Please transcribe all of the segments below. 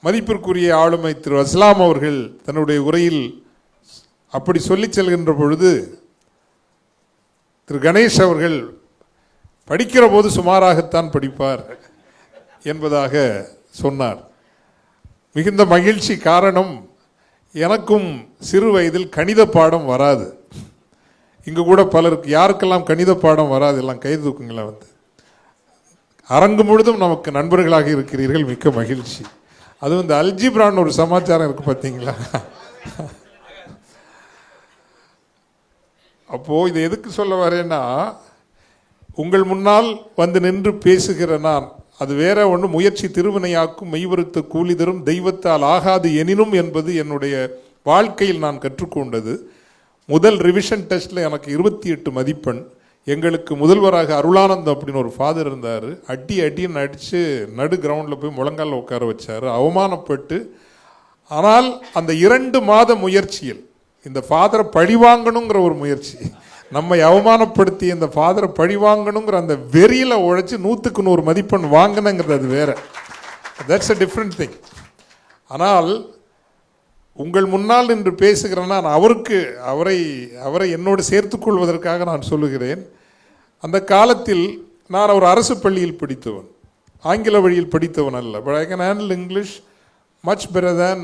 மதிப்பிற்குரிய ஆளுமை திரு அஸ்லாம் அவர்கள் தன்னுடைய உரையில் அப்படி சொல்லிச் செல்கின்ற பொழுது திரு கணேஷ் அவர்கள் படிக்கிற போது சுமாராகத்தான் படிப்பார் என்பதாக சொன்னார். மிகுந்த மகிழ்ச்சி. காரணம், எனக்கும் சிறு வயதில் கணித பாடம் வராது. இங்கு கூட பலருக்கு யாருக்கெல்லாம் கணித பாடம் வராது எல்லாம் கை தூக்குங்களா. அரங்கு முழுதும் நமக்கு நண்பர்களாக இருக்கிறீர்கள், மிக்க மகிழ்ச்சி. அதுவும் இந்த அல்ஜிப்ரான்னு ஒரு சமாச்சாரம் இருக்கு பார்த்தீங்களா. அப்போ இதை எதுக்கு சொல்ல வரேன்னா, உங்கள் முன்னால் வந்து நின்று பேசுகிற நான், அது வேற ஒன்று, முயற்சி திருவினையாக்கும் மெய்வருத்த கூலி தரும் தெய்வத்தால் ஆகாது எனினும் என்பது என்னுடைய வாழ்க்கையில் நான் கற்றுக்கொண்டது. முதல் ரிவிஷன் டெஸ்ட்டில் எனக்கு 28 மதிப்பெண். எங்களுக்கு முதல்வராக அருளானந்தம் அப்படின்னு ஒரு ஃபாதர் இருந்தார். அடின்னு அடித்து நடு கிரவுண்டில் போய் முழங்காலில் உட்கார வச்சார், அவமானப்பட்டு. ஆனால் அந்த 2 மாத முயற்சியில் இந்த ஃபாதரை பழிவாங்கணுங்கிற ஒரு முயற்சி, நம்மை அவமானப்படுத்தி இந்த ஃபாதரை பழிவாங்கணுங்கிற அந்த வெறியில் உழைச்சி 100க்கு 100 மதிப்பெண் வாங்கினங்கிறது அது வேற. That's a different thing. ஆனால் உங்கள் முன்னால் நின்று பேசுகிறேன்னா அவரை என்னோடு சேர்த்துக்கொள்வதற்காக நான் சொல்லுகிறேன். அந்த காலத்தில் நான் ஒரு அரசு பள்ளியில் படித்தவன், ஆங்கில வழியில் படித்தவன் அல்ல. But I can handle English much better than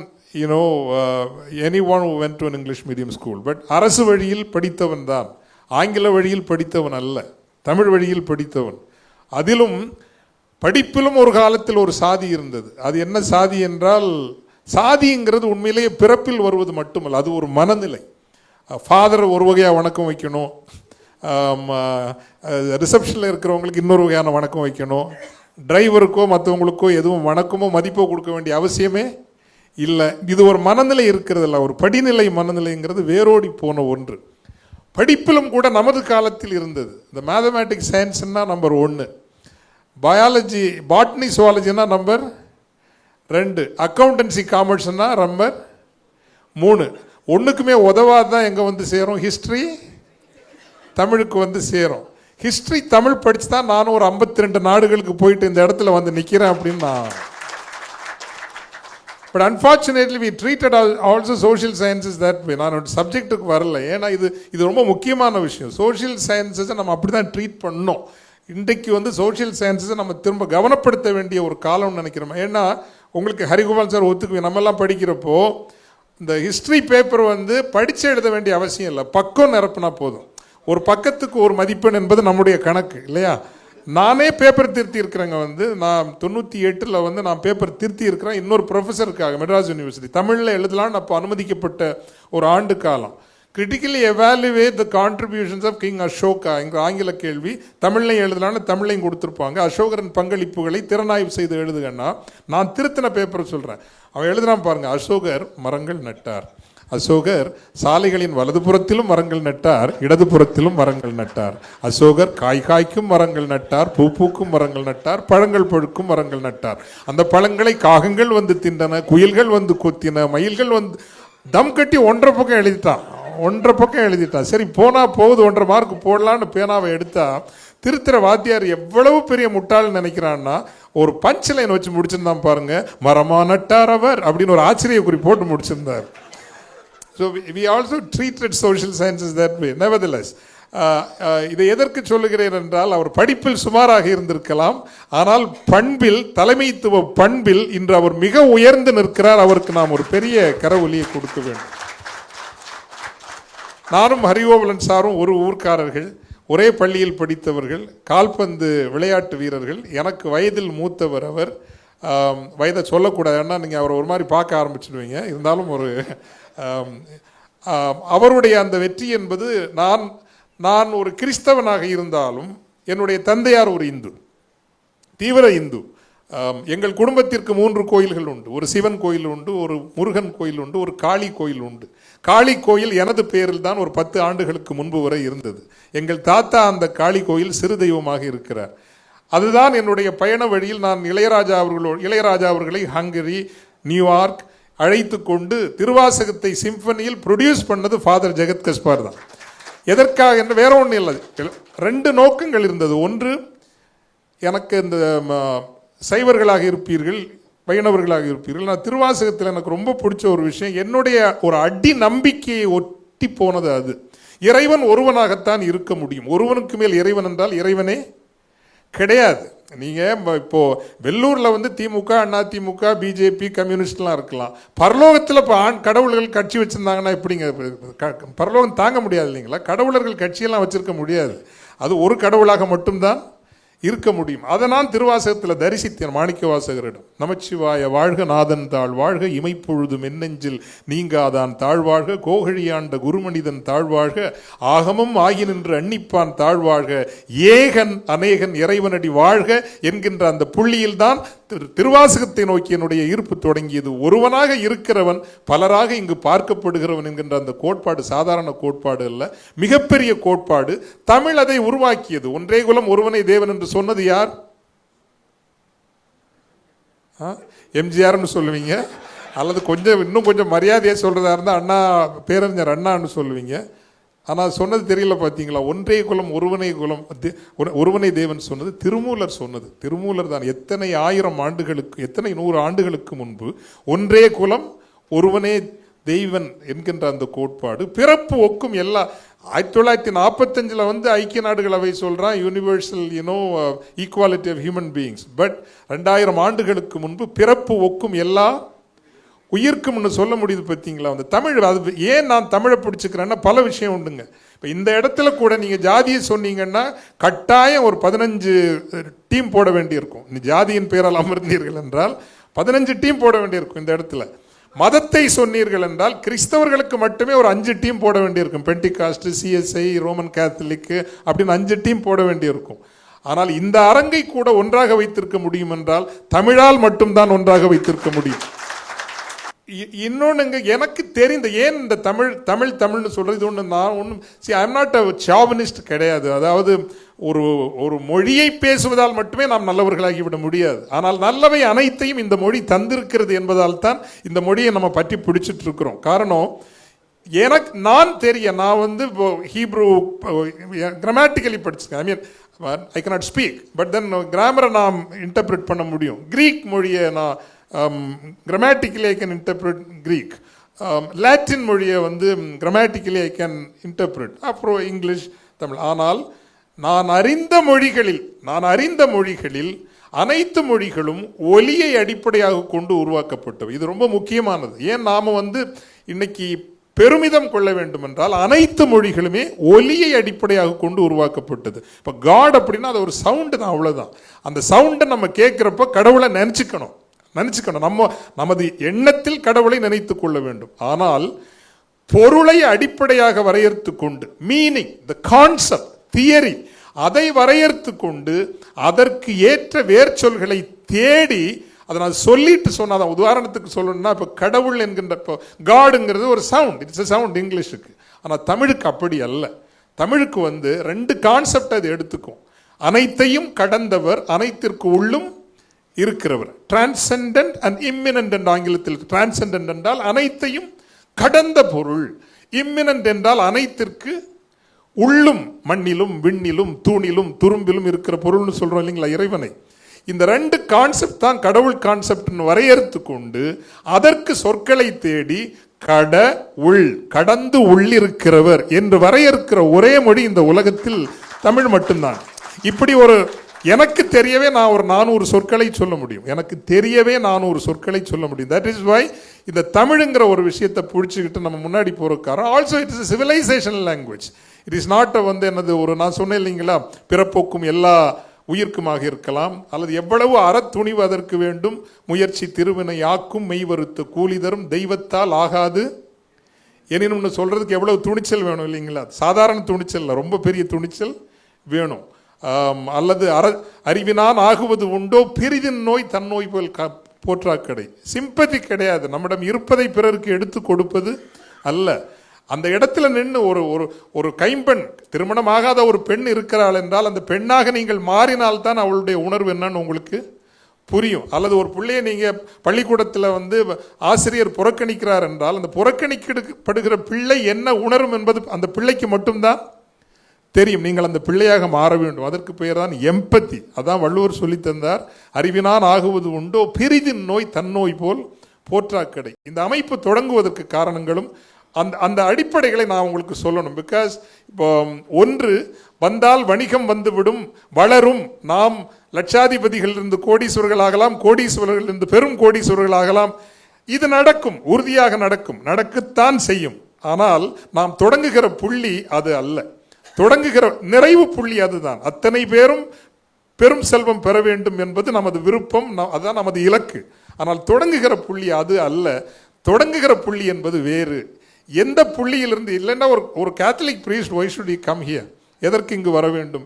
anyone who went to an English medium school. But அரசு வழியில் படித்தவன் தான், ஆங்கில வழியில் படித்தவன் அல்ல, தமிழ் வழியில் படித்தவன். அதிலும் படிப்பிலும் ஒரு காலத்தில் ஒரு சாதி இருந்தது. அது என்ன சாதி என்றால், சாதிங்கிறது உண்மையிலேயே பிறப்பில் வருவது மட்டுமல்ல, அது ஒரு மனநிலை. ஃபாதர் ஒரு வகையாக வணக்கம் வைக்கணும், ரிசப்ஷனில் இருக்கிறவங்களுக்கு இன்னொரு வகையான வணக்கம் வைக்கணும், டிரைவருக்கோ மற்றவங்களுக்கோ எதுவும் வணக்கமோ மதிப்போ கொடுக்க வேண்டிய அவசியமே இல்லை. இது ஒரு மனநிலை இருக்கிறதில்ல, ஒரு படிநிலை மனநிலைங்கிறது வேரோடி போன ஒன்று. படிப்பிலும் கூட நமது காலத்தில் இருந்தது. இந்த மேத்தமேட்டிக்ஸ் சயின்ஸ்னா நம்பர் 1, பயாலஜி பாட்னி சுவாலஜினா நம்பர் 2, அக்கௌண்டன்சி காமர்ஸ்னா நம்பர் 3. ஒன்றுக்குமே உதவாதான் எங்கே வந்து சேரும், ஹிஸ்ட்ரி தமிழுக்கு வந்து சேரும். ஹிஸ்ட்ரி தமிழ் படித்து தான் நானும் ஒரு 52 நாடுகளுக்கு போயிட்டு இந்த இடத்துல வந்து நிற்கிறேன் அப்படின்னு நான். But unfortunately we treated also social sciences that way. நான் ஒரு சப்ஜெக்ட்டுக்கு வரல, ஏன்னா இது ரொம்ப முக்கியமான விஷயம். சோஷியல் சயின்சஸை நம்ம அப்படி தான் ட்ரீட் பண்ணோம். இன்றைக்கு வந்து சோஷியல் சயின்ஸை நம்ம திரும்ப கவனப்படுத்த வேண்டிய ஒரு காலம்னு நினைக்கிறோம். ஏன்னா உங்களுக்கு ஹரிகோபால் சார் ஒத்துக்குவேன், நம்மெல்லாம் படிக்கிறப்போ இந்த ஹிஸ்ட்ரி பேப்பர் வந்து படித்து எழுத வேண்டிய அவசியம் இல்லை, பக்கம் நிரப்புனா போதும். ஒரு பக்கத்துக்கு ஒரு மதிப்பெண் என்பது நம்முடைய கணக்கு இல்லையா. நானே பேப்பர் திருத்தி இருக்கிறேங்க. நான் 98 வந்து நான் பேப்பர் திருத்தி இருக்கிறேன் இன்னொரு ப்ரொஃபஸருக்காக, மெட்ராஸ் யூனிவர்சிட்டி. தமிழில் எழுதலான்னு அப்போ அனுமதிக்கப்பட்ட ஒரு ஆண்டு காலம். Critically evaluate the contributions of king Ashoka என்கிற ஆங்கில கேள்வி தமிழ்லையும் எழுதலான்னு தமிழையும் கொடுத்துருப்பாங்க. அசோகரின் பங்களிப்புகளை திறனாய்வு செய்து எழுதுங்கன்னா நான் திருத்தின பேப்பரை சொல்கிறேன். அவன் எழுதுனான் பாருங்க, அசோகர் மரங்கள் நட்டார், அசோகர் சாலைகளின் வலதுபுறத்திலும் மரங்கள் நட்டார், இடதுபுறத்திலும் மரங்கள் நட்டார், அசோகர் காய்க்கும் மரங்கள் நட்டார், பூக்கும் மரங்கள் நட்டார், பழங்கள் பழுக்கும் மரங்கள் நட்டார். அந்த பழங்களை காகங்கள் வந்து தின்றன, குயில்கள் வந்து கொத்தின, மயில்கள் வந்து தம் கட்டி 1.5 பக்கம் எழுதிட்டான். சரி போனா போகுது, 1.5 மார்க் போடலான்னு பேனாவை எடுத்தா, திருத்திர வாத்தியார் எவ்வளவு பெரிய முட்டாள்னு நினைக்கிறான்னா, ஒரு பஞ்ச் லைன் வச்சு முடிச்சிருந்தான் பாருங்க, மரமா நட்டார் அவர் அப்படின்னு ஒரு ஆச்சரிய குறி போட்டு முடிச்சிருந்தார். So we also treated social sciences that way. Nevertheless, இதை எதற்கு சொல்லுகிறேன் என்றால், அவர் படிப்பில் சுமாராக இருந்திருக்கலாம், ஆனால் பண்பில், தலைமைத்துவ பண்பில் இன்று அவர் மிக உயர்ந்து நிற்கிறார். அவருக்கு நாம் ஒரு பெரிய கரவொலியை கொடுக்க வேண்டும். நானும் ஹரிகோபாலன் சாரும் ஒரு ஊர்க்காரர்கள், ஒரே பள்ளியில் படித்தவர்கள், கால்பந்து விளையாட்டு வீரர்கள். எனக்கு வயதில் மூத்தவர் அவர். வயதை சொல்லக்கூடாது, ஏன்னா நீங்கள் அவரை ஒரு மாதிரி பார்க்க ஆரம்பிச்சிடுவீங்க. இருந்தாலும் ஒரு அவருடைய அந்த வெற்றி என்பது, நான் ஒரு கிறிஸ்தவனாக இருந்தாலும் என்னுடைய தந்தையார் ஒரு இந்து, தீவிர இந்து. எங்கள் குடும்பத்திற்கு 3 கோயில்கள் உண்டு. ஒரு சிவன் கோயில் உண்டு, ஒரு முருகன் கோயில் உண்டு, ஒரு காளி கோயில் உண்டு. காளி கோயில் எனது பெயரில் தான் ஒரு 10 ஆண்டுகளுக்கு முன்பு வரை இருந்தது. எங்கள் தாத்தா அந்த காளி கோயில் சிறு தெய்வமாக இருக்கிறார். அதுதான் என்னுடைய பயண வழியில் நான் இளையராஜா அவர்களை ஹங்கரி, நியூயார்க் அழைத்து கொண்டு திருவாசகத்தை சிம்பனியில் ப்ரொடியூஸ் பண்ணது ஃபாதர் ஜெகத் கஸ்பார் தான். எதற்காக என்று வேற ஒன்றும் இல்லை, 2 நோக்கங்கள் இருந்தது. ஒன்று, எனக்கு இந்த சைவர்களாக இருப்பீர்கள், வைணவர்களாக இருப்பீர்கள். நான் திருவாசகத்தில் எனக்கு ரொம்ப பிடிச்ச ஒரு விஷயம், என்னுடைய ஒரு அடி நம்பிக்கையை ஒட்டி போனது அது. இறைவன் ஒருவனாகத்தான் இருக்க முடியும். ஒருவனுக்கு மேல் இறைவன் என்றால் இறைவனே கிடையாது. நீங்கள் இப்போ வெள்ளூரில் வந்து திமுக, அண்ணா திமுக, பிஜேபி, கம்யூனிஸ்ட்லாம் இருக்கலாம். பரலோகத்தில் இப்போ கடவுளர்கள் கட்சி வச்சுருந்தாங்கன்னா எப்படிங்க? பரலோகம் தாங்க முடியாது இல்லைங்களா? கடவுளர்கள் கட்சியெல்லாம் வச்சுருக்க முடியாது. அது ஒரு கடவுளாக மட்டும்தான் இருக்க முடியும். அதை நான் திருவாசகத்தில் தரிசித்தேன் மாணிக்க வாசகரிடம். நமச்சிவாய வாழ்க நாதன் தாழ் வாழ்க இமைப்பொழுதும் என்னெஞ்சில் நீங்காதான் தாழ்வாழ்க கோகழியாண்ட குருமனிதன் தாழ்வாழ்க ஆகமும் ஆகி நின்று அன்னிப்பான் தாழ்வாழ்க ஏகன் அநேகன் இறைவனடி வாழ்க என்கின்ற அந்த புள்ளியில் தான் திருவாசகத்தை நோக்கி என்னுடைய ஈர்ப்பு தொடங்கியது. ஒருவனாக இருக்கிறவன் பலராக இங்கு பார்க்கப்படுகிறவன் என்கின்ற அந்த கோட்பாடு சாதாரண கோட்பாடு அல்ல, மிகப்பெரிய கோட்பாடு. தமிழ் அதை உருவாக்கியது. ஒன்றே குலம் ஒருவனை தேவன் என்று சொன்னது யார்? எம்ஜிஆர்னு சொல்லுவீங்க, அல்லது இன்னும் கொஞ்சம் மரியாதையாக சொல்றதா இருந்தால் அண்ணா, பேரறிஞர் அண்ணான்னு சொல்லுவீங்க. ஆனால் சொன்னது தெரியல பார்த்தீங்களா? ஒன்றே குலம் ஒருவனை குலம் ஒருவனை தேவன் சொன்னது திருமூலர் சொன்னது. திருமூலர் தான் எத்தனை 1000 ஆண்டுகளுக்கு, எத்தனை 100 ஆண்டுகளுக்கு முன்பு ஒன்றே குலம் ஒருவனே தெய்வன் என்கின்ற அந்த கோட்பாடு பிறப்பு ஒக்கும் எல்லா 1945 வந்து ஐக்கிய நாடுகள் அவை சொல்கிறான் universal equality of human beings. But 2000 ஆண்டுகளுக்கு முன்பு பிறப்பு ஒக்கும் எல்லா உயிர்க்கும்னு சொல்ல முடியுது பார்த்தீங்களா? அந்த தமிழ், அது ஏன் நான் தமிழை பிடிச்சிக்கிறேன்னா பல விஷயம் உண்டுங்க. இப்போ இந்த இடத்துல கூட நீங்கள் ஜாதியை சொன்னீங்கன்னா கட்டாயம் ஒரு 15 டீம் போட வேண்டியிருக்கும். நீ ஜாதியின் பேரால் அமர்ந்தீர்கள் என்றால் 15 டீம் போட வேண்டியிருக்கும் இந்த இடத்துல. மதத்தை சொன்னீர்கள் என்றால் கிறிஸ்தவர்களுக்கு மட்டுமே ஒரு 5 டீம் போட வேண்டியிருக்கும். பெண்டிகாஸ்ட், சிஎஸ்ஐ, ரோமன் கேத்தலிக்கு அப்படின்னு 5 டீம் போட வேண்டியிருக்கும். ஆனால் இந்த அரங்கை கூட ஒன்றாக வைத்திருக்க முடியும் என்றால் தமிழால் மட்டும்தான் ஒன்றாக வைத்திருக்க முடியும். இன்னொன்னுங்க, எனக்கு தெரிந்த ஏன் இந்த தமிழ்னு சொல்றது, இது ஒன்று நான் ஒன்றும் ஐ எம் நாட் அ சாவனிஸ்ட் கிடையாது. அதாவது ஒரு மொழியை பேசுவதால் மட்டுமே நாம் நல்லவர்களாகிவிட முடியாது. ஆனால் நல்லவை அனைத்தையும் இந்த மொழி தந்திருக்கிறது என்பதால் தான் இந்த மொழியை நம்ம பற்றி பிடிச்சிட்டு இருக்கிறோம். காரணம், எனக்கு நான் வந்து ஹீப்ரூ கிராமட்டிக்கலி படிச்சிருக்கேன். I mean I cannot speak, but then கிராமரை நான் இன்டர்பிரட் பண்ண முடியும். கிரீக் மொழியை நான் grammatically I can interpret Greek. Latin மொழியை வந்து கிராமட்டிக்கலி ஐ கேன் இன்டர்பிரட். அப்புறம் இங்கிலீஷ், தமிழ். ஆனால் நான் அறிந்த மொழிகளில் அனைத்து மொழிகளும் ஒலியை அடிப்படையாக கொண்டு உருவாக்கப்பட்டவை. இது ரொம்ப முக்கியமானது. ஏன் நாம் வந்து இன்னைக்கு பெருமிதம் கொள்ள வேண்டும் என்றால் அனைத்து மொழிகளுமே ஒலியை அடிப்படையாக கொண்டு உருவாக்கப்பட்டது. இப்போ காட் அப்படின்னா அது ஒரு சவுண்டு தான், அவ்வளோதான். அந்த சவுண்டை நம்ம கேட்குறப்ப கடவுளை நினச்சிக்கணும். நமது எண்ணத்தில் கடவுளை நினைத்து கொள்ள வேண்டும். ஆனால் பொருளை அடிப்படையாக வரையறுத்து கொண்டு, மீனிங், த கான்செப்ட், தியரி, அதை வரையறுத்து கொண்டு அதற்கு ஏற்ற வேர்ச்சொல்களை தேடி அதை நான் சொல்லிட்டு சொன்னாதான். உதாரணத்துக்கு சொல்லணும்னா, இப்போ கடவுள் என்கின்ற, இப்போ காடுங்கிறது ஒரு சவுண்ட், இட்ஸ் எ சவுண்ட் இங்கிலீஷுக்கு. ஆனால் தமிழுக்கு அப்படி அல்ல. தமிழுக்கு வந்து 2 கான்செப்ட் அது எடுத்துக்கும். அனைத்தையும் கடந்தவர், அனைத்திற்கு உள்ளும் இருக்கிறவர். டிரான்செண்டன்ட் அண்ட் இம்மினன்ட் என்ற ஆங்கிலத்தில். டிரான்செண்டன்ட் என்றால் அனைத்தையும் கடந்த பொருள், இம்மினன்ட் என்றால் அனைத்திற்கு உள்ளும், மண்ணிலும் விண்ணிலும் தூணிலும் துரும்பிலும் இருக்கிற பொருள்னு சொல்றோம் இல்லைங்களா இறைவனை. இந்த 2 கான்செப்ட் தான் கடவுள் கான்செப்ட்னு வரையறுத்து கொண்டு அதற்கு சொற்களை தேடி கடந்து உள்ளிருக்கிறவர் என்று வரையறுக்கிற ஒரே மொழி இந்த உலகத்தில் தமிழ் மட்டும்தான். இப்படி ஒரு எனக்கு தெரியவே நான் ஒரு 400 சொற்களை சொல்ல முடியும். தட் இஸ் வை இந்த தமிழுங்கிற ஒரு விஷயத்தை பிடிச்சிக்கிட்டு நம்ம முன்னாடி போறக்காரன். Also it is civilisation language. It is not வந்து என்னது, ஒரு நான் சொன்னேன் இல்லைங்களா, பிறப்போக்கும் எல்லா உயிர்க்குமாக இருக்கலாம், அல்லது எவ்வளவு அறத்துணிவு அதற்கு வேண்டும், முயற்சி திருவினை ஆக்கும் மெய் வருத்த கூலி தரும் தெய்வத்தால் ஆகாது எனினும்னு சொல்றதுக்கு எவ்வளவு துணிச்சல் வேணும் இல்லைங்களா? சாதாரண துணிச்சல் இல்லை, ரொம்ப பெரிய துணிச்சல் வேணும். அல்லது அறிவினான் ஆகுவது உண்டோ பிரிதின் நோய் தன்னோய் போல் போற்றாக்கடை. சிம்பதி கிடையாது. நம்மிடம் இருப்பதை பிறருக்கு எடுத்து கொடுப்பது அல்ல. அந்த இடத்துல நின்று ஒரு கைம்பெண், திருமணமாகாத ஒரு பெண் இருக்கிறாள் என்றால் அந்த பெண்ணாக நீங்கள் மாறினால்தான் அவளுடைய உணர்வு என்னன்னு உங்களுக்கு புரியும். அல்லது ஒரு பிள்ளையை நீங்கள் பள்ளிக்கூடத்தில் வந்து ஆசிரியர் புறக்கணிக்கிறார் என்றால் அந்த புறக்கணிக்கப்படுகிற பிள்ளை என்ன உணரும் என்பது அந்த பிள்ளைக்கு மட்டும்தான் தெரியும், நீங்கள் அந்த பிள்ளையாக மாற வேண்டும். அதற்கு பெயர் தான் எம்பத்தி. அதான் வள்ளுவர் சொல்லி தந்தார், அறிவினான் ஆகுவது உண்டோ பிரிதின் நோய் தன்னோய் போல் போற்றாக்கடை. இந்த அமைப்பு தொடங்குவதற்கு காரணங்களும் அந்த அடிப்படைகளை நான் உங்களுக்கு சொல்லணும். பிகாஸ் இப்போ ஒன்று வந்தால் வணிகம் வந்துவிடும், வளரும், நாம் லட்சாதிபதிகள் இருந்து கோடீஸ்வரர்கள் ஆகலாம், கோடீஸ்வரர்கள் இருந்து பெரும் கோடீஸ்வரர்கள் ஆகலாம். இது நடக்கும், உறுதியாக நடக்கும், நடக்கத்தான் செய்யும். ஆனால் நாம் தொடங்குகிற புள்ளி அது அல்ல. தொடங்குகிற நிறைவு புள்ளி அதுதான். அத்தனை பேரும் பெரும் செல்வம் பெற வேண்டும் என்பது நமது விருப்பம், அதுதான் நமது இலக்கு. ஆனால் தொடங்குகிற புள்ளி அது அல்ல. தொடங்குகிற புள்ளி என்பது வேறு. எந்த புள்ளியிலிருந்து இல்லைன்னா ஒரு Catholic priest, why should he come here? எதற்கு இங்கு வர வேண்டும்?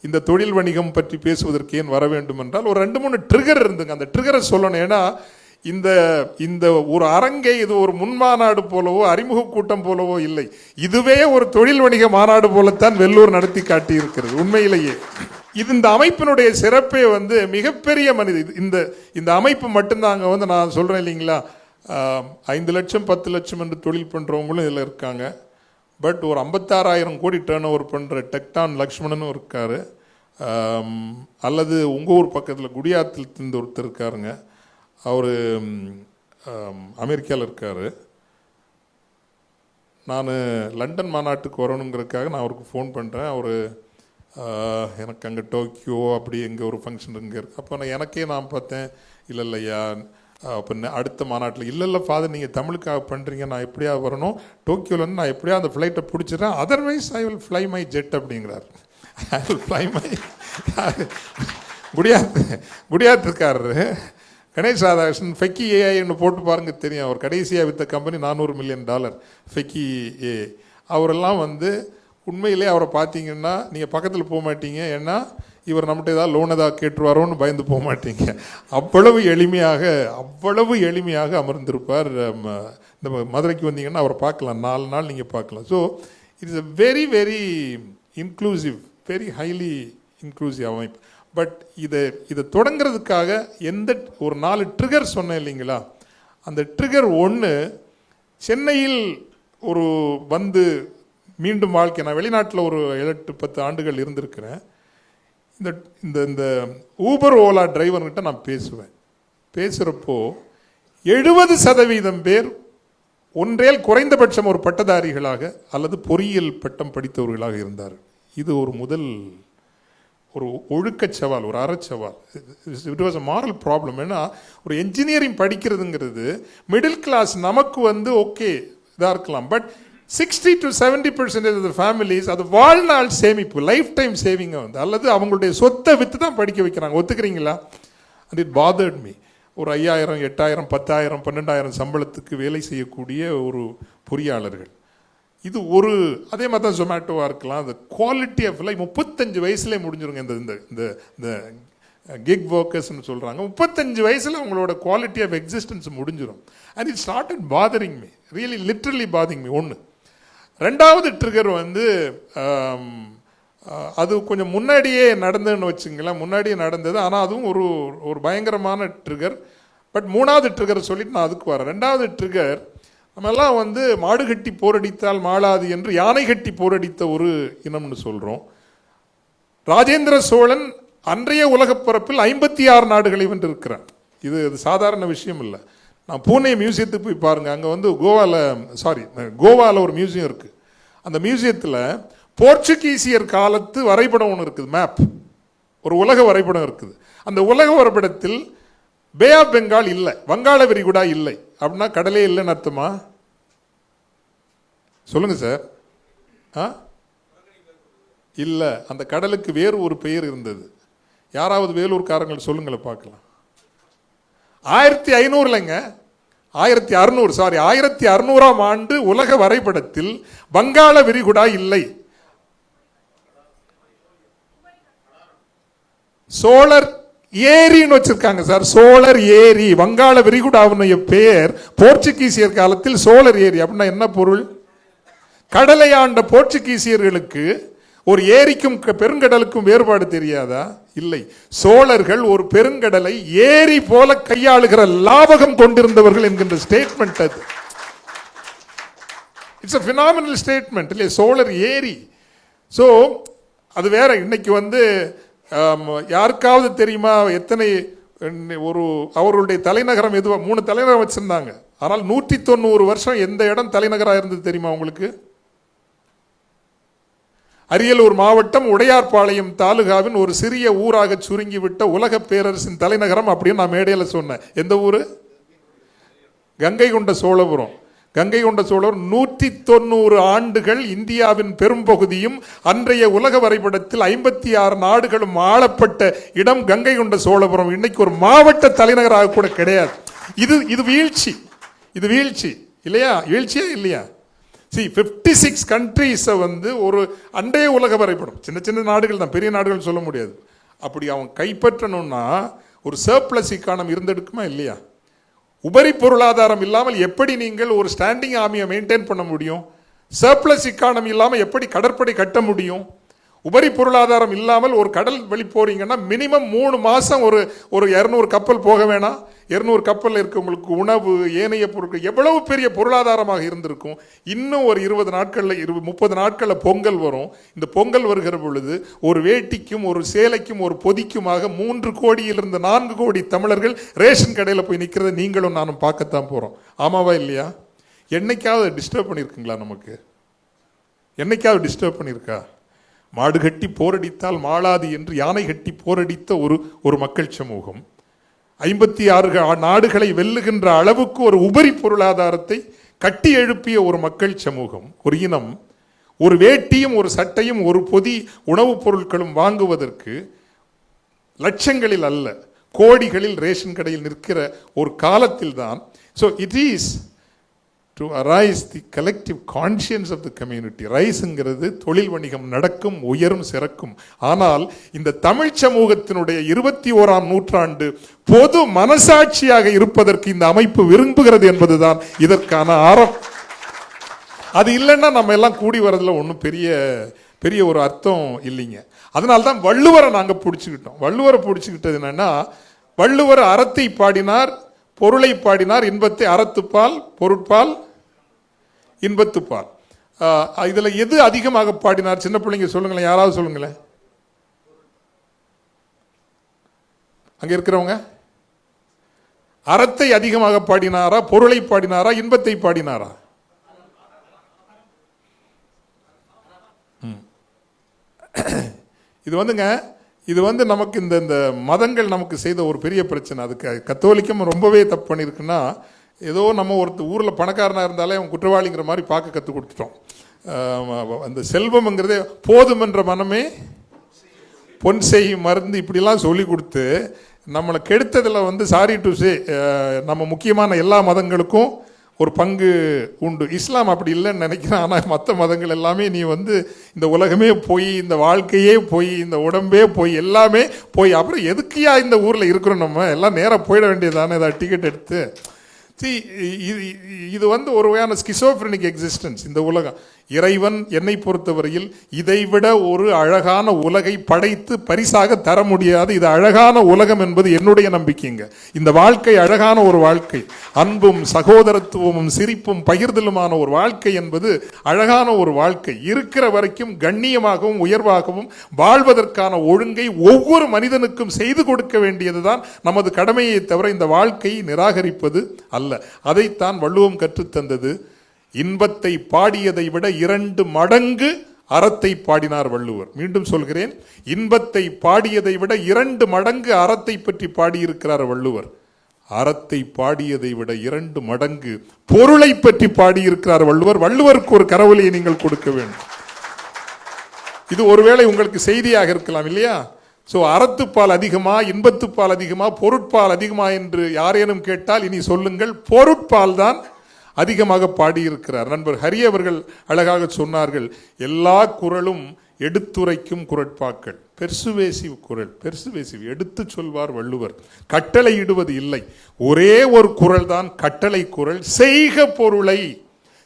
இந்த தொழில் வணிகம் பற்றி பேசுவதற்கு ஏன் வர வேண்டும் என்றால் ஒரு 2-3 ட்ரிகர் இருந்துங்க. அந்த ட்ரிகரை சொல்லணும். ஏன்னா இந்த ஒரு அரங்கை இது ஒரு முன்மாநாடு போலவோ அறிமுக கூட்டம் போலவோ இல்லை. இதுவே ஒரு தொழில் வணிக மாநாடு போலத்தான் வெள்ளூர் நடத்தி காட்டி இருக்கிறது. உண்மையிலேயே இந்த அமைப்பினுடைய சிறப்பே மிகப்பெரிய மனித இந்த அமைப்பு மட்டும்தாங்க. நான் சொல்றேன் இல்லைங்களா, 5 லட்சம் 10 லட்சம் என்று தொழில் பண்றவங்களும் இதில் இருக்காங்க. பட் ஒரு 56,000 கோடி டேர்ன் ஓவர் பண்ற டெக்டான் லக்ஷ்மணனும் இருக்காரு. அல்லது உங்க ஊர் பக்கத்தில் குடியாத்தில் இருந்து ஒருத்தர் இருக்காருங்க. அவர் அமெரிக்காவில் இருக்கார். நான் லண்டன் மாநாட்டுக்கு வரணுங்கிறதுக்காக நான் அவருக்கு ஃபோன் பண்ணுறேன். அவர் எனக்கு அங்கே டோக்கியோ அப்படி எங்கே ஒரு ஃபங்க்ஷன் இங்கே இருக்குது. அப்போ எனக்கே நான் பார்த்தேன், இல்லையா அப்போ அடுத்த மாநாட்டில் இல்லை ஃபாதர் நீங்கள் தமிழுக்காக பண்ணுறீங்க, நான் எப்படியா வரணும், டோக்கியோவில் நான் எப்படியா அந்த ஃப்ளைட்டை பிடிச்சிடறேன், otherwise I will fly my jet அப்படிங்கிறார். ஐ வில் ஃப்ளை மை குடியாத்துக்காரரு கணேஷ் ராதாகிருஷ்ணன் ஃபெக்கி ஏஐன்னு போட்டு பாருங்க தெரியும். அவர் கடைசியாக வித்த கம்பெனி $400 மில்லியன் ஃபெக்கி ஏ. அவரெல்லாம் உண்மையிலே அவரை பார்த்தீங்கன்னா நீங்கள் பக்கத்தில் போக மாட்டீங்க. ஏன்னா இவர் நம்மகிட்ட ஏதாவது லோன் ஏதாவது கேட்டுருவாரோன்னு பயந்து போக மாட்டீங்க. அவ்வளவு எளிமையாக அமர்ந்திருப்பார். இந்த மதுரைக்கு வந்தீங்கன்னா அவரை பார்க்கலாம், 4 நாள் நீங்கள் பார்க்கலாம். So it is a very very inclusive, very highly inclusive அமைப்பு. பட் இதை தொடங்கிறதுக்காக ஒரு 4 ட்ரிகர் சொன்னேன் இல்லைங்களா, அந்த ட்ரிகர் 1 சென்னையில் ஒரு மீண்டும் வாழ்க்கை. நான் வெளிநாட்டில் ஒரு 7-10 ஆண்டுகள் இருந்திருக்கிறேன். இந்த ஊபர் ஓலா டிரைவர்கிட்ட நான் பேசுகிறப்போ 70% பேர் ஒன்றேல் குறைந்தபட்சம் ஒரு பட்டதாரிகளாக அல்லது பொறியியல் பட்டம் படித்தவர்களாக இருந்தார். இது ஒரு ஒழுக்க சவால், ஒரு அறச்சவால். It was a moral problem. ஏன்னா ஒரு என்ஜினியரிங் படிக்கிறதுங்கிறது மிடில் கிளாஸ் நமக்கு ஓகே இதாக இருக்கலாம். But 60 to 70% of the families அது வாழ்நாள் சேமிப்பு, லைஃப் டைம் சேவிங்க அல்லது அவங்களுடைய சொத்தை விற்று தான் படிக்க வைக்கிறாங்க. ஒத்துக்கிறீங்களா? And it bothered me. ஒரு 5,000 8,000 10,000 12,000 சம்பளத்துக்கு வேலை செய்யக்கூடிய ஒரு பொறியாளர்கள். இது அதே மாதிரி தான் ஜொமேட்டோவாக இருக்கலாம். அந்த குவாலிட்டி ஆஃப் லைஃப் 35 வயசுலேயே முடிஞ்சிருங்க. இந்த கிக் ஒர்க்கர்ஸ்ன்னு சொல்கிறாங்க. 35 வயசில் அவங்களோட குவாலிட்டி ஆஃப் எக்ஸிஸ்டன்ஸ் முடிஞ்சிடும். And it started bothering me, really literally bothering me. 1. 2வது ட்ரிகர் அது கொஞ்சம் முன்னாடியே நடந்ததுன்னு வச்சுங்களேன். முன்னாடியே நடந்தது, ஆனால் அதுவும் ஒரு பயங்கரமான ட்ரிகர். பட் 3வது ட்ரிகர் சொல்லிட்டு நான் அதுக்கு வரேன். 2வது ட்ரிகர், நம்மெல்லாம் மாடு கட்டி போரடித்தால் மாளாது என்று யானை கட்டி போரடித்த ஒரு இனம்னு சொல்கிறோம். ராஜேந்திர சோழன் அன்றைய உலகப்பரப்பில் 56 நாடுகளை வென்றிருக்கிறார். இது சாதாரண விஷயம் இல்லை. நான் பூனே மியூசியத்துக்கு போய் பாருங்கள். அங்கே கோவாவில் ஒரு மியூசியம் இருக்குது. அந்த மியூசியத்தில் போர்ச்சுகீசியர் காலத்து வரைபடம் ஒன்று இருக்குது, மேப், ஒரு உலக வரைபடம் இருக்குது. அந்த உலக வரைபடத்தில் பே ஆஃப் பெங்கால் இல்லை, வங்காள விரிகுடா இல்லை. அப்படின்னா கடலே இல்லைன்னு அர்த்தமா? சொல்லுங்க சார். இல்லை, அந்த கடலுக்கு வேறு ஒரு பெயர் இருந்தது. யாராவது வேலூர்காரங்கள் சொல்லுங்களேன் பார்க்கலாம். 1500 1600ஆம் ஆண்டு உலக வரைபடத்தில் வங்காள விரிகுடா இல்லை. சோழர் ஏரின்னு வச்சிருக்காங்க சார். சோழர் ஏரி, வங்காள விரிகுடாவுடைய பெயர் போர்ச்சுகீசியர் காலத்தில் சோழர் ஏரி. அப்படின்னா என்ன பொருள்? கடலை ஆண்ட போர்ச்சுகீசியர்களுக்கு ஒரு ஏரிக்கும் பெருங்கடலுக்கும் வேறுபாடு தெரியாதா? இல்லை. சோழர்கள் ஒரு பெருங்கடலை ஏரி போல கையாளுகிற லாபகம் கொண்டிருந்தவர்கள் என்கின்ற ஸ்டேட்மெண்ட் அது. It's a phenomenal statement. இல்லை, சோழர் ஏரி. ஸோ அது வேற. இன்னைக்கு வந்து யாருக்காவது தெரியுமா எத்தனை ஒரு அவர்களுடைய தலைநகரம் எதுவா 3 தலைநகரம் வச்சிருந்தாங்க. ஆனால் 190 வருஷம் எந்த இடம் தலைநகராக இருந்தது தெரியுமா உங்களுக்கு? அரியலூர் மாவட்டம் உடையார்பாளையம் தாலுகாவின் ஒரு சிறிய ஊராக சுருங்கிவிட்ட உலக பேரரசின் தலைநகரம் அப்படின்னு நான் மேடையில் சொன்னேன். எந்த ஊர்? கங்கை கொண்ட சோழபுரம். கங்கை கொண்ட சோழபுரம் 190 ஆண்டுகள் இந்தியாவின் பெரும்பகுதியும் அன்றைய உலக வரைபடத்தில் 56 நாடுகளும் ஆளப்பட்ட இடம் கங்கை கொண்ட சோழபுரம். இன்னைக்கு ஒரு மாவட்ட தலைநகராக கூட கிடையாது. இது வீழ்ச்சி. இது வீழ்ச்சி இல்லையா? வீழ்ச்சியா இல்லையா? 56 கண்ட்ரீஸை வந்து ஒரு அண்டைய உலக வரைபடம், சின்ன சின்ன நாடுகள் தான், பெரிய நாடுகள் சொல்ல முடியாது. அப்படி அவன் கைப்பற்றணும்னா ஒரு சர்ப்ளஸ் இக்கானமி இருந்தெடுக்குமா இல்லையா? உபரி பொருளாதாரம் இல்லாமல் எப்படி நீங்கள் ஒரு ஸ்டாண்டிங் ஆர்மியை மெயின்டைன் பண்ண முடியும்? சர்ப்ளஸ் இக்கானமி இல்லாமல் எப்படி கடற்படை கட்ட முடியும்? உபரி பொருளாதாரம் இல்லாமல் ஒரு கடல் வழி போறீங்கன்னா மினிமம் 3 மாதம் ஒரு 200 கப்பல் போக வேணாம். 200 கப்பல் இருக்கவங்களுக்கு உணவு ஏனைய பொருட்கள் எவ்வளவு பெரிய பொருளாதாரமாக இருந்திருக்கும். இன்னும் ஒரு 20 நாட்களில் 30 நாட்களில் பொங்கல் வரும். இந்த பொங்கல் வருகிற பொழுது ஒரு வேட்டிக்கும் ஒரு சேலைக்கும் ஒரு பொதிக்குமாக 3 கோடியிலிருந்து 4 கோடி தமிழர்கள் ரேஷன் கடையில் போய் நிற்கிறத நீங்களும் நானும் பார்க்கத்தான் போகிறோம். ஆமாவா இல்லையா? என்னைக்காவது டிஸ்டர்ப் பண்ணியிருக்குங்களா? நமக்கு என்னைக்காவது டிஸ்டர்ப் பண்ணியிருக்கா? மாடு கட்டி போரடித்தால் மாளாது என்று யானை கட்டி போரடித்த ஒரு மக்கள் சமூகம் 56 நாடுகளை வெல்லுகின்ற அளவுக்கு ஒரு உபரி பொருளாதாரத்தை கட்டி எழுப்பிய ஒரு மக்கள் சமூகம், ஒரு இனம். ஒரு வேட்டியும் ஒரு சட்டையும் ஒரு பொதி உணவுப் பொருட்களும் வாங்குவதற்கு லட்சங்களில் அல்ல கோடிகளில் ரேஷன் கடையில் நிற்கிற ஒரு காலத்தில் தான். So it is to arise the collective conscience of the community. ரைஸ்ங்கிறது தொழில் வணிகம் நடக்கும், உயரும், சிறக்கும். ஆனால் இந்த தமிழ் சமூகத்தினுடைய 21ஆம் நூற்றாண்டு பொது மனசாட்சியாக இருப்பதற்கு இந்த அமைப்பு விரும்புகிறது என்பதுதான் இதற்கான ஆரம்பம். அது இல்லைன்னா நம்ம எல்லாம் கூடி வரதுல ஒன்றும் பெரிய ஒரு அர்த்தம் இல்லைங்க. அதனால்தான் வள்ளுவரை நாங்கள் பிடிச்சிக்கிட்டோம். வள்ளுவரை பிடிச்சிக்கிட்டது என்னன்னா, வள்ளுவர் அறத்தை பாடினார், பொருளை பாடினார், இன்பத்தை அறத்துப்பால், பொருட்பால், இன்பத்துப்பால். இதில் எது அதிகமாக பாடினார்? சின்ன பிள்ளைங்க சொல்லுங்களேன், யாராவது சொல்லுங்களேன். அங்கே இருக்கிறவங்க அறத்தை அதிகமாக பாடினாரா, பொருளை பாடினாரா, இன்பத்தை பாடினாரா? இது வந்து நமக்கு இந்த மதங்கள் நமக்கு செய்த ஒரு பெரிய பிரச்சனை. அதுக்கு கத்தோலிக்கம் ரொம்பவே தப்பு பண்ணியிருக்குன்னா, ஏதோ நம்ம ஊரில் பணக்காரனாக இருந்தாலே அவன் குற்றவாளிங்கிற மாதிரி பார்க்க கற்றுக் கொடுத்துட்டோம். அந்த செல்வம்ங்கிறதே போதும் என்ற மனமே பொன் செய்யும் மருந்து இப்படிலாம் சொல்லி கொடுத்து நம்மளை கெடுத்ததில் வந்து சாரி டு சே நம்ம முக்கியமான எல்லா மதங்களுக்கும் ஒரு பங்கு உண்டு. இஸ்லாம் அப்படி இல்லைன்னு நினைக்கிறேன். ஆனால் மற்ற மதங்கள் எல்லாமே நீ வந்து இந்த உலகமே போய், இந்த வாழ்க்கையே போய், இந்த உடம்பே போய், எல்லாமே போய், அப்புறம் எதுக்கியா இந்த ஊரில் இருக்கிறோம்? நம்ம எல்லாம் நேராக போயிட வேண்டியதானே ஏதாவது டிக்கெட் எடுத்து. இது வந்து ஒரு வகையான ஸ்கிசோஃப்ரெனிக் எக்ஸிஸ்டன்ஸ் இந்த உலகம். இறைவன் என்னை பொறுத்தவரையில் இதைவிட ஒரு அழகான உலகை படைத்து பரிசாக தர முடியாது. இது அழகான உலகம் என்பது என்னுடைய நம்பிக்கைங்க. இந்த வாழ்க்கை அழகான ஒரு வாழ்க்கை, அன்பும் சகோதரத்துவமும் சிரிப்பும் பகிர்தலுமான ஒரு வாழ்க்கை என்பது அழகான ஒரு வாழ்க்கை. இருக்கிற வரைக்கும் கண்ணியமாகவும் உயர்வாகவும் வாழ்வதற்கான ஒழுங்கை ஒவ்வொரு மனிதனுக்கும் செய்து கொடுக்க வேண்டியதுதான் நமது கடமையை தவிர இந்த வாழ்க்கையை நிராகரிப்பது அல்ல. அதைத்தான் வள்ளுவம் கற்றுத்தந்தது. இன்பத்தை பாடியதை விட 2 மடங்கு அறத்தை பாடினார் வள்ளுவர். மீண்டும் சொல்கிறேன், இன்பத்தை பாடியதை விட 2 மடங்கு அறத்தை பற்றி பாடியிருக்கிறார் வள்ளுவர். அறத்தை பாடியதை விட 2 மடங்கு பொருளை பற்றி பாடியிருக்கிறார் வள்ளுவர். வள்ளுவருக்கு ஒரு கரவொலியை நீங்கள் கொடுக்க வேண்டும். இது ஒருவேளை உங்களுக்கு செய்தியாக இருக்கலாம் இல்லையா? ஸோ அறத்துப்பால் அதிகமா, இன்பத்துப்பால் அதிகமா, பொருட்பால் அதிகமா என்று யாரேனும் கேட்டால் இனி சொல்லுங்கள், பொருட்பால் தான் அதிகமாக பாடியிருக்கிறார். நண்பர் ஹரி அவர்கள் அழகாக சொன்னார்கள், எல்லா குறளும் எடுத்துரைக்கும் குறட்பாக்கள். பெர்சுவேசிவ் குறள், பெர்சுவேசிவ் எடுத்து சொல்வார் வள்ளுவர். கட்டளை இடுவது இல்லை. ஒரே ஒரு குறள் தான் கட்டளை குறள். செய்க பொருளை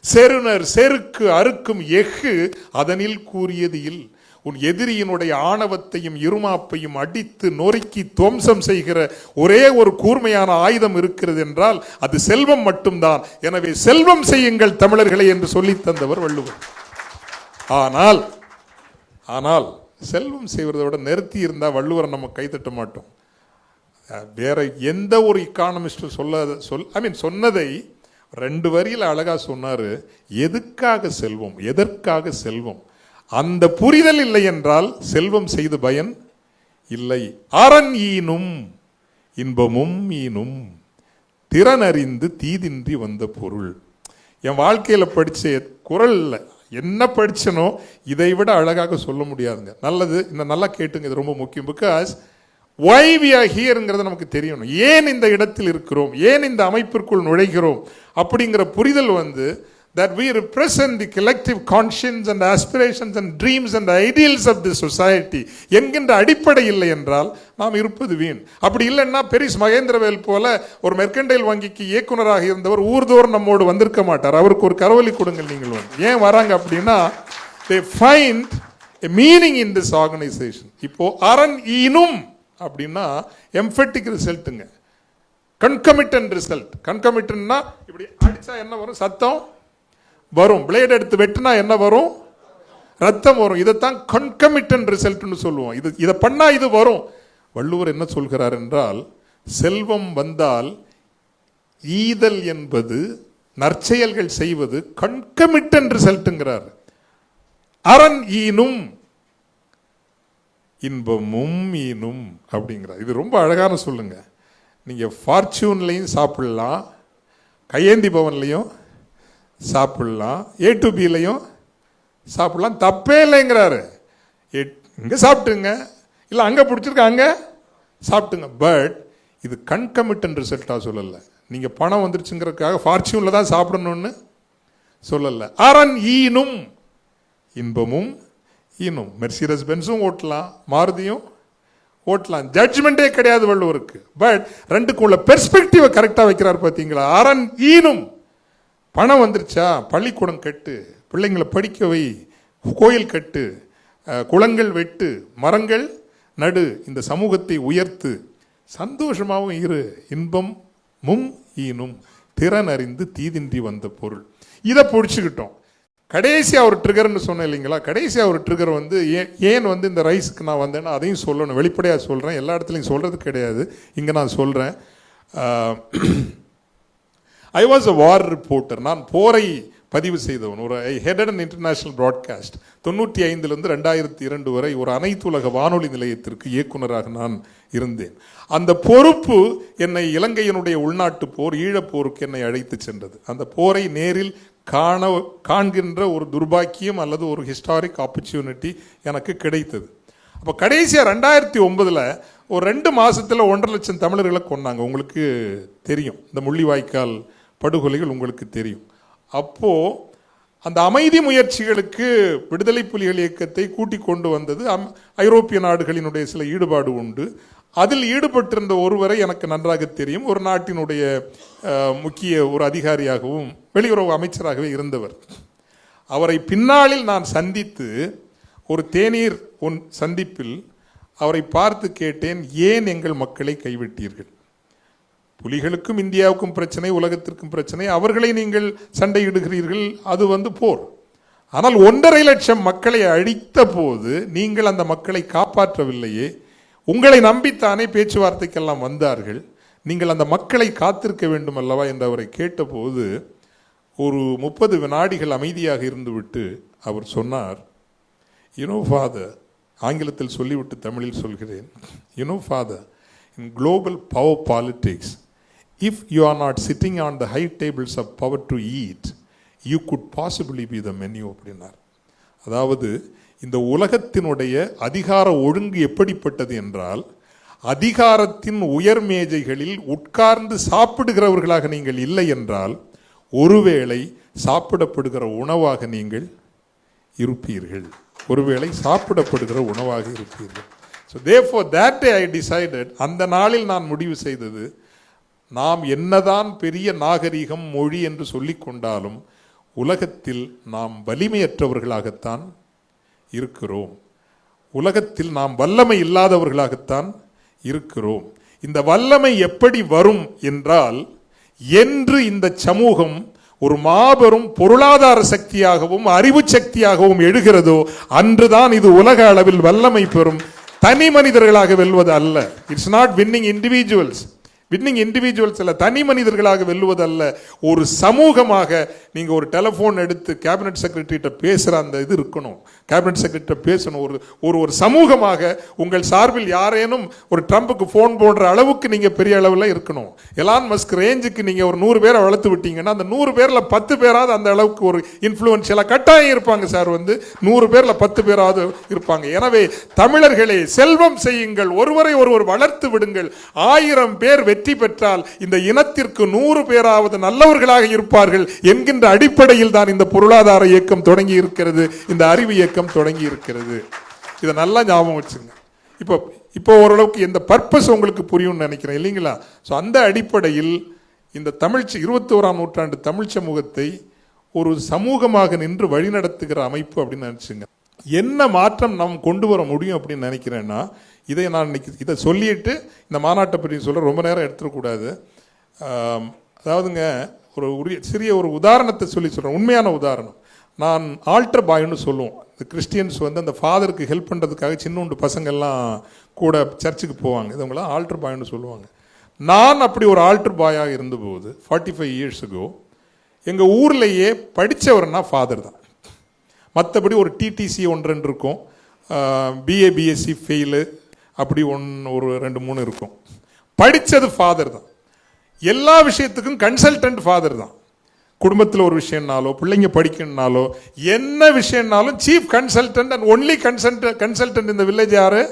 செருணர் செருக்கு அறுக்கும் எஃகு அதனில் கூறியது இல். உன் எதிரியினுடைய ஆணவத்தையும் இருமாப்பையும் அடித்து நொறுக்கி துவம்சம் செய்கிற ஒரே ஒரு கூர்மையான ஆயுதம் இருக்கிறது என்றால் அது செல்வம் மட்டும்தான். எனவே செல்வம் செய்யுங்கள் தமிழர்களே என்று சொல்லி தந்தவர் வள்ளுவர். ஆனால் ஆனால் செல்வம் செய்வதை விட நிறுத்தி இருந்தால் வள்ளுவரை நம்ம கைத்தட்ட மாட்டோம். வேற எந்த ஒரு இக்கானமிஸ்டும் சொன்னதை 2 வரியில் அழகா சொன்னாரு. எதுக்காக செல்வம், எதற்காக செல்வம், அந்த புரிதல் இல்லை என்றால் செல்வம் செய்து பயன் இல்லை. அரண் ஈனும் இன்பமும் ஈனும் திறனறிந்து தீதின்றி வந்த பொருள். என் வாழ்க்கையில் படிச்ச குறள்ல என்ன படிச்சனோ இதை விட அழகாக சொல்ல முடியாதுங்க. நல்லது, இந்த நல்லா கேட்டுங்க, இது ரொம்ப முக்கியம். பிகாஸ் why we are hereங்கிறது நமக்கு தெரியணும். ஏன் இந்த இடத்தில் இருக்கிறோம், ஏன் இந்த அமைப்பிற்குள் நுழைகிறோம் அப்படிங்கிற புரிதல் that we represent the collective conscience and aspirations and dreams and ideals of the society என்கின்ற அடிப்படை இல்லை என்றால் நாம் இருப்பது வீண். அப்படி இல்லைன்னா பெரிஸ் மகேந்திரவேல் போல ஒரு மெர்கண்டைல் வங்கிக்கு இயக்குனராக இருந்தவர் ஊர்தோறும் நம்மோடு வந்திருக்க மாட்டார். அவருக்கு ஒரு கரவொலி கொடுங்கள் நீங்கள். ஏன் வராங்க அப்படின்னா they find a meaning in this organization. இப்போ அரண் ஈனும் அப்படின்னா எம்பெட்டிக் ரிசல்ட்டுங்க, கன்கமிட்டன்ட் ரிசல்ட். கன்கமிட்டன்ட்னா இப்படி அடிச்சா என்ன வரும், சத்தம் வரும். பிளேட் எடுத்து வெட்டினா என்ன வரும், ரத்தம் வரும். இதைத்தான் கன்கமிட்டன்ட் ரிசல்ட்னு சொல்லுவோம். இதை பண்ணா இது வரும். வள்ளுவர் என்ன சொல்கிறார் என்றால், செல்வம் வந்தால் ஈதல் என்பது, நற்செயல்கள் செய்வது கன்கமிட்டன்ட் ரிசல்ட்டுங்கிறார். அரண் ஈனும் இன்பமும் ஈனும் அப்படிங்கிறார். இது ரொம்ப அழகான சொல்லுங்க. நீங்க ஃபார்ச்சூன்லையும் சாப்பிடலாம், கையேந்தி பவன்லையும் சாப்பிடலாம், A2Bலையும் சாப்பிடலாம், தப்பே இல்லைங்கிறாரு. இங்க சாப்பிட்டுங்க, இல்லை அங்கே பிடிச்சிருக்க அங்கே சாப்பிட்டுங்க. பட் இது கன்கமிட்டன்ட் ரிசல்ட்டாக சொல்லலை. நீங்கள் பணம் வந்துருச்சுங்கிறதுக்காக ஃபார்ச்சூனில் தான் சாப்பிடணும்னு சொல்லலை. அரண் ஈனும் இன்பமும் ஈனும். மெர்சிடஸ் பென்ஸும் ஓட்டலாம், மாருதியும் ஓட்டலாம், ஜட்ஜ்மெண்டே கிடையாது வள்ளுவருக்கு. பட் ரெண்டுக்குள்ள பெர்ஸ்பெக்டிவை கரெக்டாக வைக்கிறார் பார்த்தீங்களா. அரண் ஈனும். பணம் வந்துருச்சா, பள்ளிக்கூடம் கட்டு, பிள்ளைங்களை படிக்க வை, கோயில் கட்டு, குளங்கள் வெட்டு, மரங்கள் நடு, இந்த சமூகத்தை உயர்த்து, சந்தோஷமாகவும் இரு. இன்பமும் ஈனும் திறன் அறிந்து தீதின்றி வந்த பொருள். இதை பிடிச்சிக்கிட்டோம். கடைசியாக ஒரு ட்ரிகர்னு சொன்னேன் இல்லைங்களா. கடைசியாக ஒரு ட்ரிகர் ஏன் இந்த ரைஸ்க்கு நான் வந்தேன்னா அதையும் சொல்லணும். வெளிப்படையாக சொல்கிறேன், எல்லா இடத்துலையும் சொல்கிறது கிடையாது, இங்கே நான் சொல்கிறேன். I was a war reporter. நான் போரை பதிவு செய்தவன். ஐ ஹெடட் அன் இன்டர்நேஷனல் ப்ராட்காஸ்ட். 95லிருந்து 2002 வரை ஒரு அனைத்து உலக வானொலி நிலையத்திற்கு இயக்குனராக நான் இருந்தேன். அந்த பொறுப்பு என்னை இலங்கையினுடைய உள்நாட்டு போர், ஈழப்போருக்கு என்னை அழைத்து சென்றது. அந்த போரை நேரில் காண்கின்ற ஒரு துர்பாக்கியம் அல்லது ஒரு ஹிஸ்டாரிக் ஆப்பர்ச்சுனிட்டி எனக்கு கிடைத்தது. அப்போ கடைசியாக 2009 ஒரு 2 மாதத்தில் 1.5 லட்சம் தமிழர்களை கொன்னாங்க. உங்களுக்கு தெரியும், இந்த முள்ளிவாய்க்கால் படுகொலைகள் உங்களுக்கு தெரியும். அப்போது அந்த அமைதி முயற்சிகளுக்கு விடுதலை புலிகள் இயக்கத்தை கூட்டிக் கொண்டு வந்தது ஐரோப்பிய நாடுகளினுடைய சில ஈடுபாடு உண்டு. அதில் ஈடுபட்டிருந்த ஒருவரை எனக்கு நன்றாக தெரியும். ஒரு நாட்டினுடைய முக்கிய ஒரு அதிகாரியாகவும் வெளியுறவு அமைச்சராகவே இருந்தவர். அவரை பின்னாளில் நான் சந்தித்து ஒரு தேநீர் சந்திப்பில் அவரை பார்த்து கேட்டேன், ஏன் எங்கள் மக்களை கைவிட்டீர்கள்? புலிகளுக்கும் இந்தியாவுக்கும் பிரச்சனை, உலகத்திற்கும் பிரச்சனை, அவர்களை நீங்கள் சண்டையிடுகிறீர்கள், அது போர். ஆனால் 1.5 லட்சம் மக்களை அழித்த போது நீங்கள் அந்த மக்களை காப்பாற்றவில்லையே, உங்களை நம்பித்தானே பேச்சுவார்த்தைக்கெல்லாம் வந்தார்கள், நீங்கள் அந்த மக்களை காத்திருக்க வேண்டும் அல்லவா என்று அவரை கேட்டபோது ஒரு 30 வினாடிகள் அமைதியாக இருந்துவிட்டு அவர் சொன்னார், யூனோ ஃபாதர், ஆங்கிலத்தில் சொல்லிவிட்டு தமிழில் சொல்கிறேன், you know father, in global power politics, if you are not sitting on the high tables of power to eat, you could possibly be the menu அப்படின்னார். அதாவது இந்த உலகத்தினுடைய அதிகார ஒழுங்கு எப்படிப்பட்டது என்றால், அதிகாரத்தின் உயர் மேஜைகளில் உட்கார்ந்து சாப்பிடுகிறவர்களாக நீங்கள் இல்லை என்றால் ஒருவேளை சாப்பிடப்படுகிற உணவாக நீங்கள் இருப்பீர்கள். ஒருவேளை சாப்பிடப்படுகிற உணவாக இருப்பீர்கள். So therefore that day I decided, அந்த நாளில் நான் முடிவு செய்தது, நாம் என்னதான் பெரிய நாகரிகம் மொழி என்று சொல்லிக் கொண்டாலும் உலகத்தில் நாம் வலிமையற்றவர்களாகத்தான் இருக்கிறோம். உலகத்தில் நாம் வல்லமை இல்லாதவர்களாகத்தான் இருக்கிறோம். இந்த வல்லமை எப்படி வரும் என்றால், என்று இந்த சமூகம் ஒரு மாபெரும் பொருளாதார சக்தியாகவும் அறிவு சக்தியாகவும் எழுகிறதோ அன்றுதான் இது உலக அளவில் வல்லமை பெறும். தனி மனிதர்களாக வெல்வது அல்ல. It's not winning individuals. Winning individuals அல்ல, தனி மனிதர்களாக வெல்லுவதல்ல. ஒரு சமூகமாக நீங்க ஒரு டெலிபோன் எடுத்து கேபினட் செக்ரட்டரிட்ட பேசுற அந்த இது இருக்கணும். கேபினட் செக்ரட்டரி பேசணும். ஒரு சமூகமாக உங்கள் சார்பில் யாரேனும் ஒரு ட்ரம்புக்கு போன் போடுற அளவுக்கு நீங்க பெரிய அளவில் இருக்கணும். எலான் மஸ்க் ரேஞ்சுக்கு நீங்க ஒரு 100 பேரை வளர்த்து விட்டீங்கன்னா அந்த 100 பேர்ல 10 பேராவது அந்த அளவுக்கு ஒரு இன்ஃப்ளூயன்ஷியலா கட்டாயம் இருப்பாங்க சார். 100 பேர்ல 10 பேராவது இருப்பாங்க. எனவே தமிழர்களே, செல்வம் செய்யுங்கள், ஒருவரை ஒருவர் வளர்த்து விடுங்கள். 1000 பேர் வெற்றி பெற்றால் இந்த இனத்திற்கு 100 பேராவது நல்லவர்களாக இருப்பார்கள் என்கின்ற அடிப்படையில் தான் இந்த பொருளாதார இயக்கம் தொடங்கி இருக்கிறது, இந்த அறிவு இயக்கம் தொடங்கி இருக்கிறது. இதை நல்லா ஞாபகம் வச்சுங்க. இப்போ ஓரளவுக்கு இந்த பர்பஸ் உங்களுக்கு புரியும்னு நினைக்கிறேன் இல்லைங்களா? ஸோ அந்த அடிப்படையில் இந்த 21ஆம் நூற்றாண்டு தமிழ் சமூகத்தை ஒரு சமூகமாக நின்று வழிநடத்துகிற அமைப்பு அப்படின்னு நினைச்சுங்க. என்ன மாற்றம் நாம் கொண்டு வர முடியும் அப்படின்னு நினைக்கிறேன்னா, இதை நான் இதை சொல்லிட்டு இந்த மாநாட்டை பற்றி சொல்ல ரொம்ப நேரம் எடுத்துடக்கூடாது. அதாவதுங்க, சிறிய ஒரு உதாரணத்தை சொல்கிறேன். உண்மையான உதாரணம். நான் ஆல்டர் பாய்னு சொல்லுவோம். இந்த கிறிஸ்டியன்ஸ் அந்த ஃபாதருக்கு ஹெல்ப் பண்ணுறதுக்காக சின்னோண்டு பசங்கள்லாம் கூட சர்ச்சுக்கு போவாங்க. இதுவங்களாம் ஆல்டர் பாய்னு சொல்லுவாங்க. நான் அப்படி ஒரு ஆல்டர் பாயாக இருந்தபோது 45 years ago எங்கள் ஊர்லேயே படித்தவர்னா ஃபாதர் தான். மற்றபடி ஒரு டிடிசி 1-2 இருக்கும், பிஏ பிஎஸ்சி ஃபெயிலு அப்படி ஒரு 2-3 இருக்கும். படித்தது ஃபாதர் தான். எல்லா விஷயத்துக்கும் கன்சல்டன்ட் ஃபாதர் தான். குடும்பத்தில் ஒரு விஷயம்னாலோ, பிள்ளைங்க படிக்கணும்னாலோ, என்ன விஷயம்னாலும் chief consultant and only consultant இந்த வில்லேஜ் யாரு?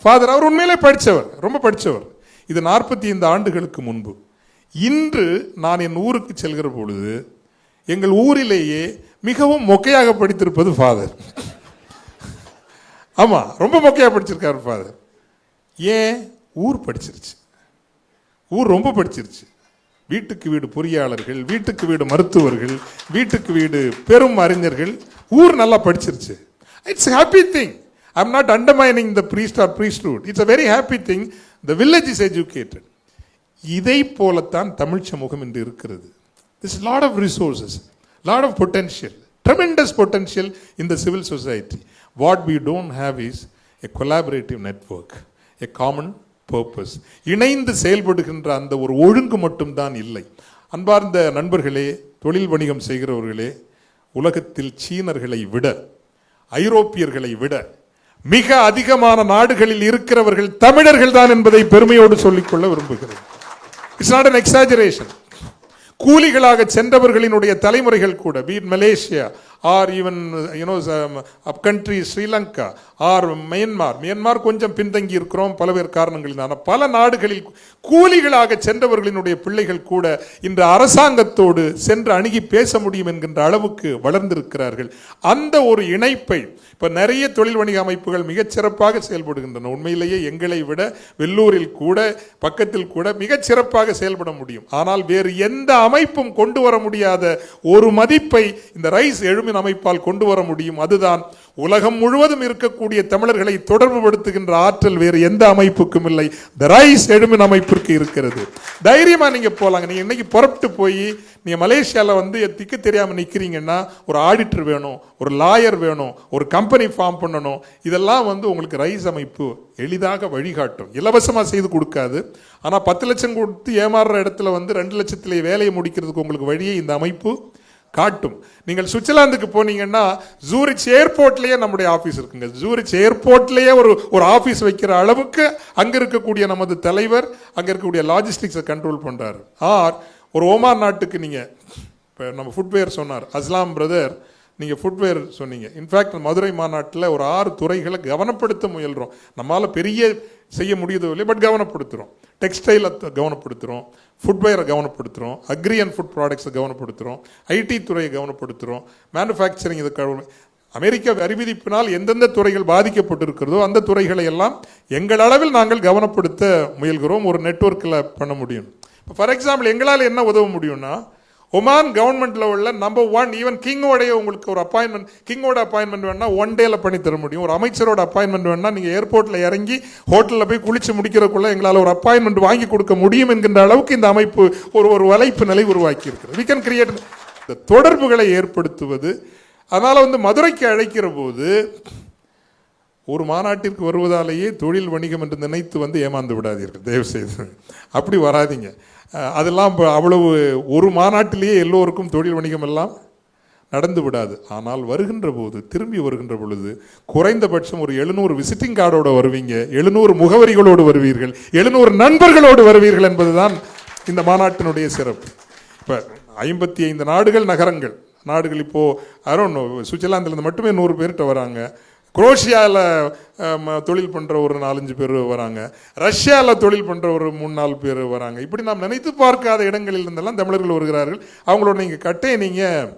ஃபாதர். அவர் உண்மையிலே படித்தவர், ரொம்ப படித்தவர். இது 45 ஆண்டுகளுக்கு முன்பு. இன்று நான் என் ஊருக்கு செல்கிற பொழுது எங்கள் ஊரிலேயே மிகவும் மொக்கையாக படித்திருப்பது ஃபாதர். ஆமாம், ரொம்ப மொக்கையாக படிச்சிருக்காரு ஃபாதர். ஏன்? ஊர் படிச்சிருச்சு. ஊர் ரொம்ப படிச்சிருச்சு. வீட்டுக்கு வீடு பொறியாளர்கள், வீட்டுக்கு வீடு மருத்துவர்கள், வீட்டுக்கு வீடு பெரும் அறிஞர்கள். ஊர் நல்லா படிச்சிருச்சு. It's happy thing. I am not undermining the priest or priesthood. It's a very happy thing. The village is educated. இதை போலத்தான் தமிழ் சமூகம் இன்று இருக்கிறது. There's a lot of resources, lot of potential, tremendous potential in the civil society. What we don't have is a collaborative network, a common purpose. இணைந்து செயல்படுகின்ற அந்த ஒரு ஒழுங்கு மட்டும்தான் இல்லை. அன்பார்ந்த நண்பர்களே, தொழில் வணிகம் செய்கிறவர்களே, உலகத்தில் சீனர்களை விட, ஐரோப்பியர்களை விட மிக அதிகமான நாடுகளில் இருக்கிறவர்கள் தமிழர்கள் தான் என்பதை பெருமையோடு சொல்லிக்கொள்ள விரும்புகிறேன். It's not an exaggeration. கூலிகளாக சென்றவர்களினுடைய தலைமுறைகள் கூட, be it Malaysia or even up country Sri Lanka or Myanmar கொஞ்சம் பின்தங்கி இருக்கிறோம் பல்வேறு காரணங்களில். பல நாடுகளில் கூலிகளாக சென்றவர்களினுடைய பிள்ளைகள் கூட இன்று அரசாங்கத்தோடு சென்று அணுகி பேச முடியும் என்கின்ற அளவுக்கு வளர்ந்திருக்கிறார்கள். அந்த ஒரு இணைப்பை இப்போ நிறைய தொழில் வணிக அமைப்புகள் மிகச்சிறப்பாக செயல்படுகின்றன. உண்மையிலேயே எங்களை விட வெள்ளூரில் கூட, பக்கத்தில் கூட மிகச்சிறப்பாக செயல்பட முடியும். ஆனால் வேறு எந்த அமைப்பும் கொண்டு வர முடியாத ஒரு மதிப்பை இந்த ரைஸ் எழுமின் அமைப்பால் கொண்டு வர முடியும். அதுதான் உலகம் முழுவதும் இருக்கக்கூடிய தமிழர்களை தொடர்பு படுத்துகின்ற ஆற்றல் வேறு எந்த அமைப்புக்கும் இல்லை. த ரைஸ் எழுமின் அமைப்பிற்கு இருக்கிறது. தைரியமா நீங்க போலாங்க. நீங்க இன்னைக்கு புறப்பட்டு போய் நீங்க மலேசியாவில் திக்கு தெரியாம நிக்கிறீங்கன்னா, ஒரு ஆடிட்டர் வேணும், ஒரு லாயர் வேணும், ஒரு கம்பெனி ஃபார்ம் பண்ணணும். இதெல்லாம் உங்களுக்கு ரைஸ் அமைப்பு எளிதாக வழிகாட்டும். இலவசமாக செய்து கொடுக்காது. ஆனால் 10 லட்சம் கொடுத்து ஏமாறுற இடத்துல 2 லட்சத்திலே வேலையை முடிக்கிறதுக்கு உங்களுக்கு வழியை இந்த அமைப்பு காட்டும். நீங்கள் சுவிட்சர்லாந்துக்கு போனீங்கன்னா ஜூரிச் ஏர்போர்ட்லேயே நம்முடைய ஆஃபீஸ் இருக்குங்க. ஜூரிச் ஏர்போர்ட்லேயே ஒரு ஆஃபீஸ் வைக்கிற அளவுக்கு அங்கே இருக்கக்கூடிய நமது தலைவர் அங்கே இருக்கக்கூடிய லாஜிஸ்டிக்ஸை கண்ட்ரோல் பண்ணுறாரு. ஒரு ஓமான் நாட்டுக்கு நீங்கள் இப்போ நம்ம ஃபுட்வேர் சொன்னார் அஸ்லாம் பிரதர், நீங்கள் ஃபுட்வேர் சொன்னீங்க. இன்ஃபேக்ட் மதுரை மாநாட்டில் ஒரு 6 துறைகளை கவனப்படுத்த முயல்கிறோம். நம்மளால் பெரிய செய்ய முடியதில்லை, பட் கவனப்படுத்துகிறோம். டெக்ஸ்டைலை கவனப்படுத்துகிறோம், ஃபுட்வேரை கவனப்படுத்துகிறோம், அக்ரி அண்ட் ஃபுட் ப்ராடக்ட்ஸை கவனப்படுத்துகிறோம், ஐடி துறையை கவனப்படுத்துகிறோம், மேனுஃபேக்சரிங் இதை அமெரிக்கா வரிவிதிப்பினால் எந்தெந்த துறைகள் பாதிக்கப்பட்டிருக்கிறதோ அந்த துறைகளை எல்லாம் எங்கள் அளவில் நாங்கள் கவனப்படுத்த முயல்கிறோம். ஒரு நெட்வொர்க்கில் பண்ண முடியும். இப்போ ஃபார் எக்ஸாம்பிள் எங்களால் என்ன உதவ முடியும்னா, ஒமான் கவர்மெண்ட்டில் உள்ள நம்பர் 1, ஈவன் கிங்கோடைய உங்களுக்கு ஒரு அப்பாயின்மெண்ட், கிங்கோட அப்பாயின்மெண்ட் வேணா 1 டேல பண்ணி தர முடியும். ஒரு அமைச்சரோட அப்பாயின்மெண்ட் வேணா நீங்கள் ஏர்போர்ட்டில் இறங்கி ஹோட்டலில் போய் குளிச்சு முடிக்கிறதுக்குள்ள எங்களால் ஒரு அப்பாயின்மெண்ட் வாங்கி கொடுக்க முடியும் என்கின்ற அளவுக்கு இந்த அமைப்பு ஒரு வலைப்பு நிலை உருவாக்கி இருக்கிறது. வி கேன் கிரியேட் இந்த தொடர்புகளை ஏற்படுத்துவது. அதனால் மதுரைக்கு அழைக்கிற போது ஒரு மாநாட்டிற்கு வருவதாலேயே தொழில் வணிகம் என்று நினைத்து ஏமாந்து விடாதீர்கள், தயவு செய்து அப்படி வராதிங்க. அதெல்லாம் அவ்வளவு ஒரு மாநாட்டிலேயே எல்லோருக்கும் தொழில் வணிகம் எல்லாம் நடந்து விடாது. ஆனால் வருகின்ற போது, திரும்பி வருகின்ற பொழுது குறைந்தபட்சம் ஒரு 700 விசிட்டிங் கார்டோடு வருவீங்க, 700 முகவரிகளோடு வருவீர்கள், 700 நண்பர்களோடு வருவீர்கள் என்பதுதான் இந்த மாநாட்டினுடைய சிறப்பு. இப்போ 55 நாடுகள், நாடுகள் இப்போது அரௌண்ட் சுவிட்சர்லாந்திலேருந்து மட்டுமே 100 பேர்கிட்ட வராங்க. குரோஷியாவில் தொழில் பண்ணுற ஒரு 4-5 பேர் வராங்க. ரஷ்யாவில் தொழில் பண்ணுற ஒரு 3-4 பேர் வராங்க. இப்படி நாம் நினைத்து பார்க்காத இடங்களில் இருந்தெல்லாம் தமிழர்கள் வருகிறார்கள். அவங்களோட நீங்கள் கட்டையை நீங்கள்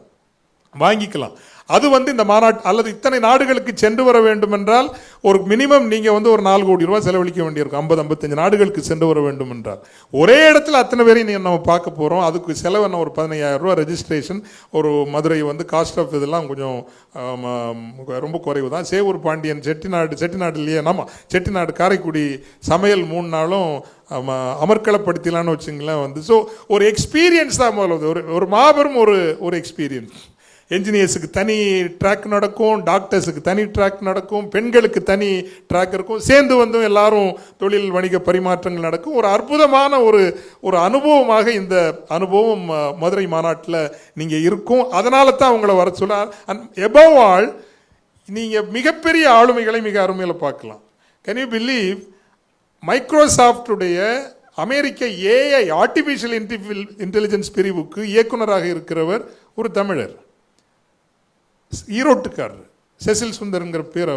வாங்கிக்கலாம். அது இந்த மாநாட்டு அல்லது இத்தனை நாடுகளுக்கு சென்று வர வேண்டும் என்றால் ஒரு மினிமம் நீங்கள் ஒரு 4 கோடி ரூபாய் செலவழிக்க வேண்டியிருக்கும். 50-55 நாடுகளுக்கு சென்று வர வேண்டும் என்றால் ஒரே இடத்துல அத்தனை பேரையும் நம்ம பார்க்க போகிறோம். அதுக்கு செலவு என்ன, ஒரு 15,000 ரூபா ரெஜிஸ்ட்ரேஷன். ஒரு மதுரை காஸ்ட் ஆஃப் இதெல்லாம் கொஞ்சம் ரொம்ப குறைவு தான். சேவூர் பாண்டியன், செட்டிநாடு இல்லையே, நம்ம செட்டிநாடு காரைக்குடி சமையல் 3 நாளும் அமர்க்களப்படுத்தலான்னு வச்சுங்களேன். ஸோ ஒரு எக்ஸ்பீரியன்ஸ் தான் முதல்ல, ஒரு மாபெரும் ஒரு எக்ஸ்பீரியன்ஸ். என்ஜினியர்ஸுக்கு தனி ட்ராக் நடக்கும், டாக்டர்ஸுக்கு தனி ட்ராக் நடக்கும், பெண்களுக்கு தனி ட்ராக் இருக்கும். சேர்ந்து எல்லாரும் தொழில் வணிக பரிமாற்றங்கள் நடக்கும். ஒரு அற்புதமான ஒரு அனுபவமாக இந்த அனுபவம் மதுரை மாநாட்டில் நீங்கள் இருக்கும். அதனால தான் உங்களை வர சொல்ல. எபவ் ஆல் நீங்கள் மிகப்பெரிய ஆளுமைகளை மிக அருமையில் பார்க்கலாம். கேன் யூ பிலீவ் மைக்ரோசாஃப்டுடைய அமெரிக்க ஏஐ ஆர்டிஃபிஷியல் இன்டெலிஜென்ஸ் பிரிவுக்கு இயக்குனராக இருக்கிறவர் ஒரு தமிழர், ஈரோட்டுக்காரர், செசில் சுந்தர்ங்கிற பேர்.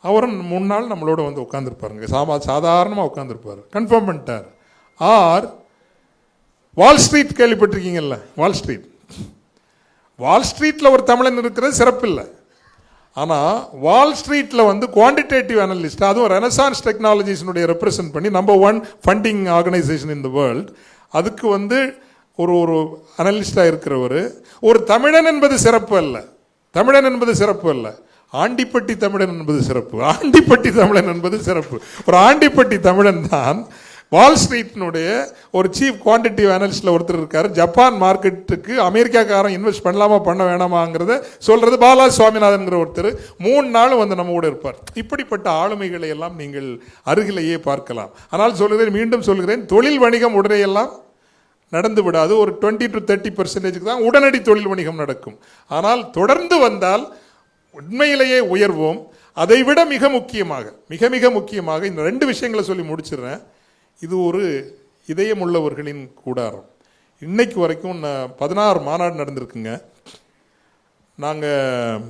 அவரும் 3 நாள் நம்மளோட உட்காந்துருப்பாருங்க. சாதாரணமாக உட்காந்துருப்பார். கன்ஃபார்ம் பண்ணிட்டார். Wall Street கேள்விப்பட்டிருக்கீங்கல்ல? வால் ஸ்ட்ரீட்டில் ஒரு தமிழன் இருக்கிறது சிறப்பில்லை. ஆனால் வால் ஸ்ட்ரீட்டில் குவான்டிடேட்டிவ் அனலிஸ்ட், அதுவும் ரெனசான்ஸ் டெக்னாலஜிஸினுடைய ரெப்ரசன்ட் பண்ணி number 1 funding organisation in the world, அதுக்கு ஒரு அனலிஸ்டாக இருக்கிறவர் ஒரு தமிழன் என்பது சிறப்பு அல்ல. ஆண்டிப்பட்டி தமிழன் என்பது சிறப்பு. ஒரு ஆண்டிப்பட்டி தமிழன் தான் வால் ஸ்ட்ரீட்டினுடைய ஒரு சீஃப் குவான்டிட்டிவ் அனலிஸ்டில் ஒருத்தர் இருக்கார். ஜப்பான் மார்க்கெட்டுக்கு அமெரிக்காக்காரன் இன்வெஸ்ட் பண்ணலாமா பண்ண வேணாமாங்கிறத சொல்கிறது பாலா சுவாமிநாதன்கிற ஒருத்தர். 3 நாளும் நம்ம கூட இருப்பார். இப்படிப்பட்ட ஆளுமைகளை எல்லாம் நீங்கள் அருகிலேயே பார்க்கலாம். ஆனால் மீண்டும் சொல்கிறேன், தொழில் வணிகம் உடனேயெல்லாம் நடந்து விடாது. ஒரு 20 to 30% தான் உடனடி தொழில் வணிகம் நடக்கும். ஆனால் தொடர்ந்து வந்தால் உண்மையிலேயே உயர்வோம். அதைவிட மிக முக்கியமாக இந்த 2 விஷயங்களை சொல்லி முடிச்சிடுறேன். இது ஒரு இதயம் உள்ளவர்களின் கூடாரம். இன்னைக்கு வரைக்கும் 16 மாநாடு நடந்திருக்குங்க. நாங்கள்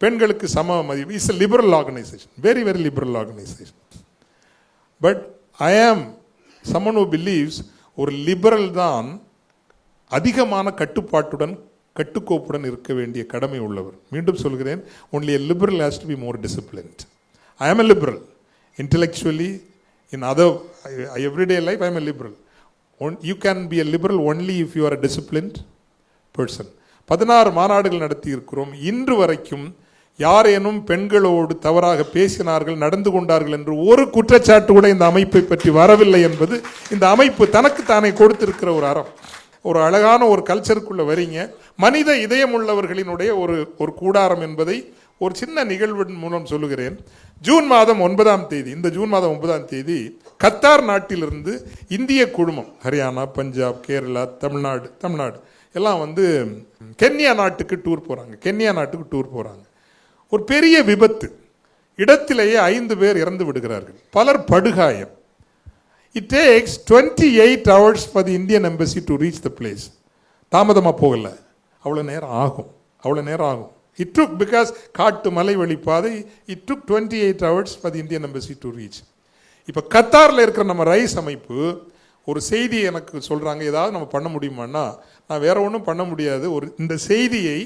பெண்களுக்கு சம மதிப்பு, it's a liberal organization, very very liberal organization. But I am someone who believes ஒரு லிபரல் தான் அதிகமான கட்டுக்கோப்புடன் இருக்க வேண்டிய கடமை உள்ளவர். மீண்டும் சொல்கிறேன், only a liberal has to be more disciplined. I am a liberal intellectually, in other everyday life I am a liberal. You can be a liberal only if you are a disciplined person. 16 மாநாடுகள் நடத்தி இருக்கிறோம். இன்று வரைக்கும் யாரேனும் பெண்களோடு தவறாக பேசினார்கள், நடந்து கொண்டார்கள் என்று ஒரு குற்றச்சாட்டு கூட இந்த அமைப்பை பற்றி வரவில்லை என்பது இந்த அமைப்பு தனக்கு தானே கொடுத்திருக்கிற ஒரு அறம். ஒரு அழகான ஒரு கல்ச்சருக்குள்ள வரீங்க. மனித இதயம் உள்ளவர்களினுடைய ஒரு கூடாரம் என்பதை ஒரு சின்ன நிகழ்வின் மூலம் சொல்லுகிறேன். ஜூன் மாதம் 9ஆம் தேதி, இந்த ஜூன் மாதம் 9ஆம் தேதி கத்தார் நாட்டிலிருந்து இந்திய குழுமம், ஹரியானா, பஞ்சாப், கேரளா, தமிழ்நாடு எல்லாம் கென்யா நாட்டுக்கு டூர் போகிறாங்க. ஒரு பெரிய விபத்து, இடத்திலேயே 5 பேர் இறந்து விடுகிறார்கள், பலர் படுகாயம். It takes 28 hours for the Indian embassy to reach the place. தாமதமாக போகல, அவ்வளோ நேரம் ஆகும். It took, because காட்டு மலை வழிப்பாதை, it took 28 hours for the Indian embassy to reach. இப்போ கத்தாரில் இருக்கிற நம்ம ரைஸ் அமைப்பு ஒரு செய்தி எனக்கு சொல்கிறாங்க, ஏதாவது நம்ம பண்ண முடியுமான்னா, நான் வேற ஒன்றும் பண்ண முடியாது. இந்த செய்தியை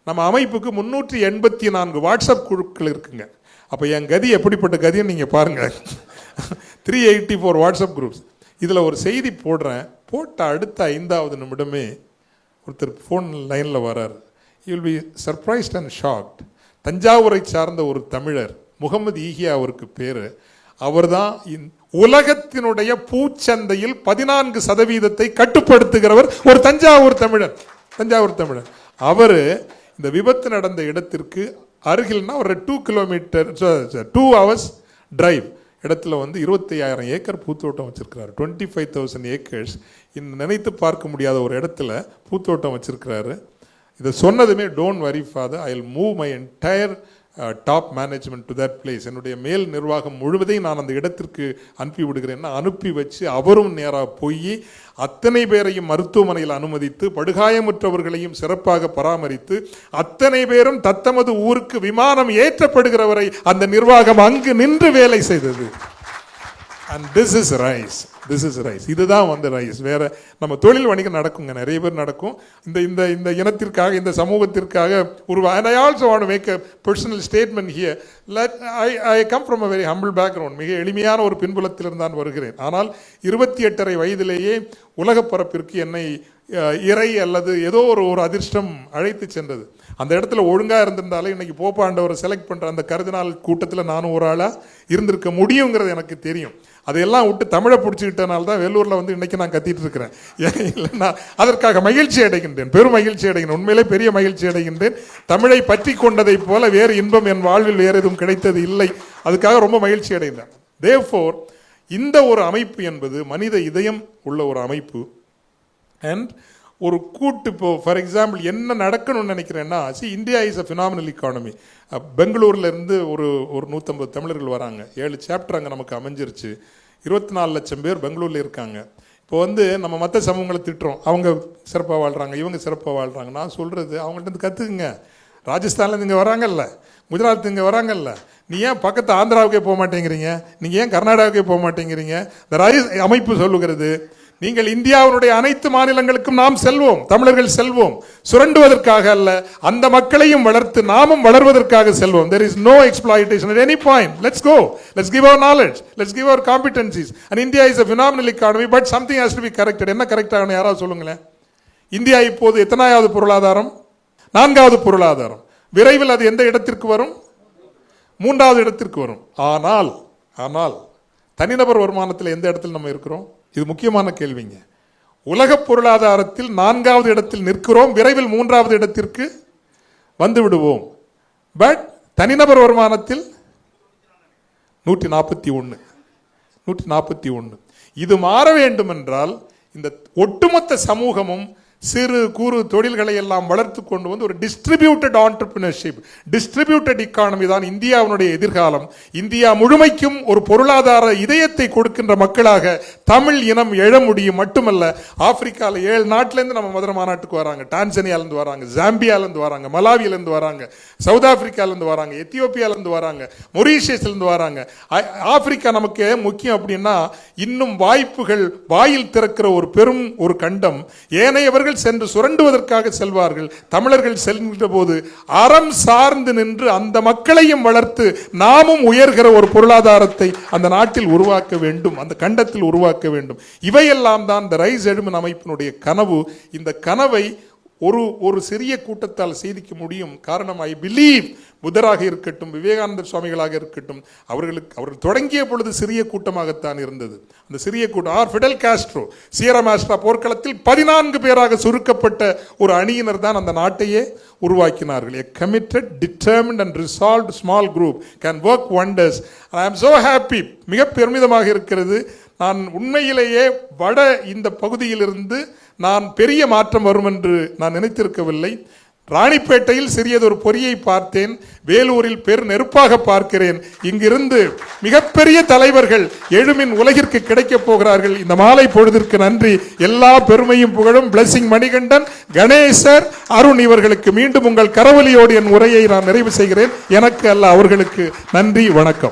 நம்ம அமைப்புக்கு 384 வாட்ஸ்அப் குழுக்கள் இருக்குங்க. அப்போ என் கதி எப்படிப்பட்ட கதின்னு நீங்கள் பாருங்கள். 384 வாட்ஸ்அப் குரூப்ஸ். இதில் ஒரு செய்தி போடுறேன், போட்ட அடுத்த 5வது நிமிடமே ஒருத்தர் ஃபோன் லைனில் வரார். You will be surprised and shocked. தஞ்சாவூரை சார்ந்த ஒரு தமிழர், முகமது ஈகியா அவருக்கு பேர். அவர் தான் உலகத்தினுடைய பூச்சந்தையில் 14% கட்டுப்படுத்துகிறவர், ஒரு தஞ்சாவூர் தமிழர். அவர் இந்த விபத்து நடந்த இடத்திற்கு அருகில்னா ஒரு 2 கிலோமீட்டர் 2 hours டிரைவ் இடத்துல 25,000 ஏக்கர் பூத்தோட்டம் வச்சிருக்கிறாரு. 25,000 ஏக்கர்ஸ் நினைத்து பார்க்க முடியாத ஒரு இடத்துல பூத்தோட்டம் வச்சிருக்கிறாரு. இதை சொன்னதுமே don't worry father, I will move my entire top management to that place. என்னுடைய மேல் நிர்வாகம் முழுவதையும் நான் அந்த இடத்திற்கு அனுப்பி விடுகிறேன்னா அனுப்பி வச்சு அவரும் நேராக போய் அத்தனை பேரையும் மருத்துவமனையில் அனுமதித்து படுகாயமுற்றவர்களையும் சிறப்பாக பராமரித்து அத்தனை பேரும் தத்தமது ஊருக்கு விமானம் ஏற்றப்படுகிற வரை அந்த நிர்வாகம் அங்கு நின்று வேலை செய்தது. And this is rice. இதுதான் ரைஸ். வேற நம்ம தொழில் வணிகம் நடக்குங்க, நிறைய பேர் நடக்கும். இந்த இந்த இந்த இனத்திற்காக, இந்த சமூகத்திற்காக and I also want to make a personal statement here. I come from a very humble background. மிக எளிமையான ஒரு பின்புலத்திலிருந்து தான் வருகிறேன். ஆனால் 28.5 வயதிலேயே உலக பரப்பிற்கு என்னை இறை அல்லது ஏதோ ஒரு அதிர்ஷ்டம் அழைத்து சென்றது. அந்த இடத்துல ஒழுங்காக இருந்திருந்தாலே இன்னைக்கு போப்பாண்டவரை செலக்ட் பண்ணுற அந்த கருதினால் கூட்டத்தில் நானும் ஒரு ஆளாக இருந்திருக்க முடியுங்கிறது எனக்கு தெரியும். அதையெல்லாம் விட்டு தமிழை பிடிச்சிக்கிட்டனால தான் வேலூரில் இன்னைக்கு நான் கத்திட்டு இருக்கிறேன். இல்லைன்னா அதற்காக மகிழ்ச்சி அடைகின்றேன், பெரும் மகிழ்ச்சி அடைகின்றேன், உண்மையிலே பெரிய மகிழ்ச்சி அடைகின்றேன். தமிழை பற்றி கொண்டதை போல வேறு இன்பம் என் வாழ்வில் வேறு எதுவும் கிடைத்தது இல்லை. அதுக்காக ரொம்ப மகிழ்ச்சி அடைகின்றேன். தேர்ஃபோர் இந்த ஒரு அமைப்பு என்பது மனித இதயம் உள்ள ஒரு அமைப்பு. அண்ட் ஒரு கூட்டு, இப்போ ஃபார் எக்ஸாம்பிள் என்ன நடக்கணும்னு நினைக்கிறேன்னா, India is a phenomenal economy. பெங்களூர்லேருந்து ஒரு 150 தமிழர்கள் வராங்க. 7 சாப்டர் அங்கே நமக்கு அமைஞ்சிருச்சு. 24 லட்சம் பேர் பெங்களூரில் இருக்காங்க. இப்போ நம்ம மற்ற சமூகங்களை திட்டுறோம், அவங்க சிறப்பாக வாழ்கிறாங்க, இவங்க சிறப்பாக வாழ்கிறாங்க. நான் சொல்கிறது அவங்கள்ட்ட கற்றுக்குங்க. ராஜஸ்தான்லேருந்து இங்கே வராங்கல்ல, குஜராத் இங்கே வராங்கல்ல, நீ ஏன் பக்கத்து ஆந்திராவுக்கே போக மாட்டேங்கிறீங்க, நீங்கள் ஏன் கர்நாடகாவுக்கே போக மாட்டேங்கிறீங்க? இந்த ரைஸ் அமைப்பு சொல்லுகிறது, நீங்கள் இந்தியாவினுடைய அனைத்து மாநிலங்களுக்கும் நாம் செல்வோம், தமிழர்கள் செல்வோம், சுரண்டுவதற்காக அல்ல, அந்த மக்களையும் வளர்த்து நாமும் வளர்வதற்காக செல்வோம். There is no exploitation at any point. Let's go. Let's give our knowledge. Let's give our competencies. And India is a phenomenal economy, but something has to be corrected. என்ன கரெக்ட் ஆகணும் யாராவது சொல்லுங்களேன். இந்தியா இப்போது எத்தனாவது பொருளாதாரம்? 4வது பொருளாதாரம். விரைவில் அது எந்த இடத்திற்கு வரும்? 3வது இடத்திற்கு வரும். ஆனால் தனிநபர் வருமானத்தில் எந்த இடத்தில் நம்ம இருக்கிறோம்? இது முக்கியமான கேள்விங்க. உலக பொருளாதாரத்தில் 4வது இடத்தில் நிற்கிறோம், விரைவில் 3வது இடத்திற்கு வந்து விடுவோம். பட் தனிநபர் வருமானத்தில் 141. இது மாற வேண்டும் என்றால் இந்த ஒட்டுமொத்த சமூகமும் சிறு குறு தொழில்களை எல்லாம் வளர்த்து கொண்டு ஒரு டிஸ்ட்ரிபியூட்டட் ஆண்டர்பிரினர்ஷிப், டிஸ்ட்ரிபியூட்டட் எக்கானமி தான் இந்தியாவினுடைய எதிர்காலம். இந்தியா முழுமைக்கும் ஒரு பொருளாதார இதயத்தை கொடுக்கின்ற மக்களாக தமிழ் இனம் எழ முடியும். மட்டுமல்ல, ஆப்பிரிக்காவில் 7 நாட்டிலேருந்து நம்ம மதுரை மாநாட்டுக்கு வராங்க. டான்சனியாலேருந்து வராங்க, ஜாம்பியாலேருந்து வராங்க, மலாவியிலேருந்து வராங்க, சவுத் ஆப்பிரிக்காலேருந்து வராங்க, எத்தியோப்பியாலேருந்து வராங்க, மொரீஷியஸ்லேருந்து வராங்க. ஆப்பிரிக்கா நமக்கு முக்கியம். அப்படின்னா இன்னும் வாய்ப்புகள் வாயில் திறக்கிற ஒரு கண்டம். ஏனையவர்கள் சென்று சுரண்டுவதற்காக செல்வார்கள். தமிழர்கள் செல்கின்ற போது அறம் சார்ந்து நின்று அந்த மக்களையும் வளர்த்து நாமும் உயர்கிற ஒரு பொருளாதாரத்தை அந்த நாட்டில் உருவாக்க வேண்டும், அந்த கண்டத்தில் உருவாக்க வேண்டும். இவையெல்லாம் தான் இந்த ரைஸ் எழுமின் அமைப்பினுடைய கனவு. இந்த கனவை ஒரு சிறிய கூட்டத்தால் செய்திக்க முடியும். காரணம், ஐ பிலீவ் புத்தராக இருக்கட்டும், விவேகானந்தர் சுவாமிகளாக இருக்கட்டும், அவர்கள் தொடங்கிய பொழுது சிறிய கூட்டமாகத்தான் இருந்தது. அந்த சிறிய கூட்டம் ஃபிடல் காஸ்ட்ரோ, சியரா மாஸ்ட்ரா போர்க்களத்தில் 14 பேராக சுருக்கப்பட்ட ஒரு அணியினர் தான் அந்த நாட்டையே உருவாக்கினார்கள். A committed, determined and resolved small group can work wonders. I am so happy. மிக பெருமிதமாக இருக்கிறது. நான் உண்மையிலேயே இந்த பகுதியிலிருந்து நான் பெரிய மாற்றம் வரும் என்று நான் நினைத்திருக்கவில்லை. ராணிப்பேட்டையில் சிறியதொரு பொறியை பார்த்தேன், வேலூரில் பெரு நெருப்பாக பார்க்கிறேன். இங்கிருந்து மிகப்பெரிய தலைவர்கள் எழுமின் உலகிற்கு கிடைக்கப் போகிறார்கள். இந்த மாலை பொழுதிற்கு நன்றி. எல்லா பெருமையும் புகழும் பிளஸிங் மணிகண்டன், கணேசர், அருண் இவர்களுக்கு மீண்டும் உங்கள் கரவொலியோடு என் உரையை நான் நிறைவு செய்கிறேன். எனக்கு அல்ல, அவர்களுக்கு நன்றி, வணக்கம்.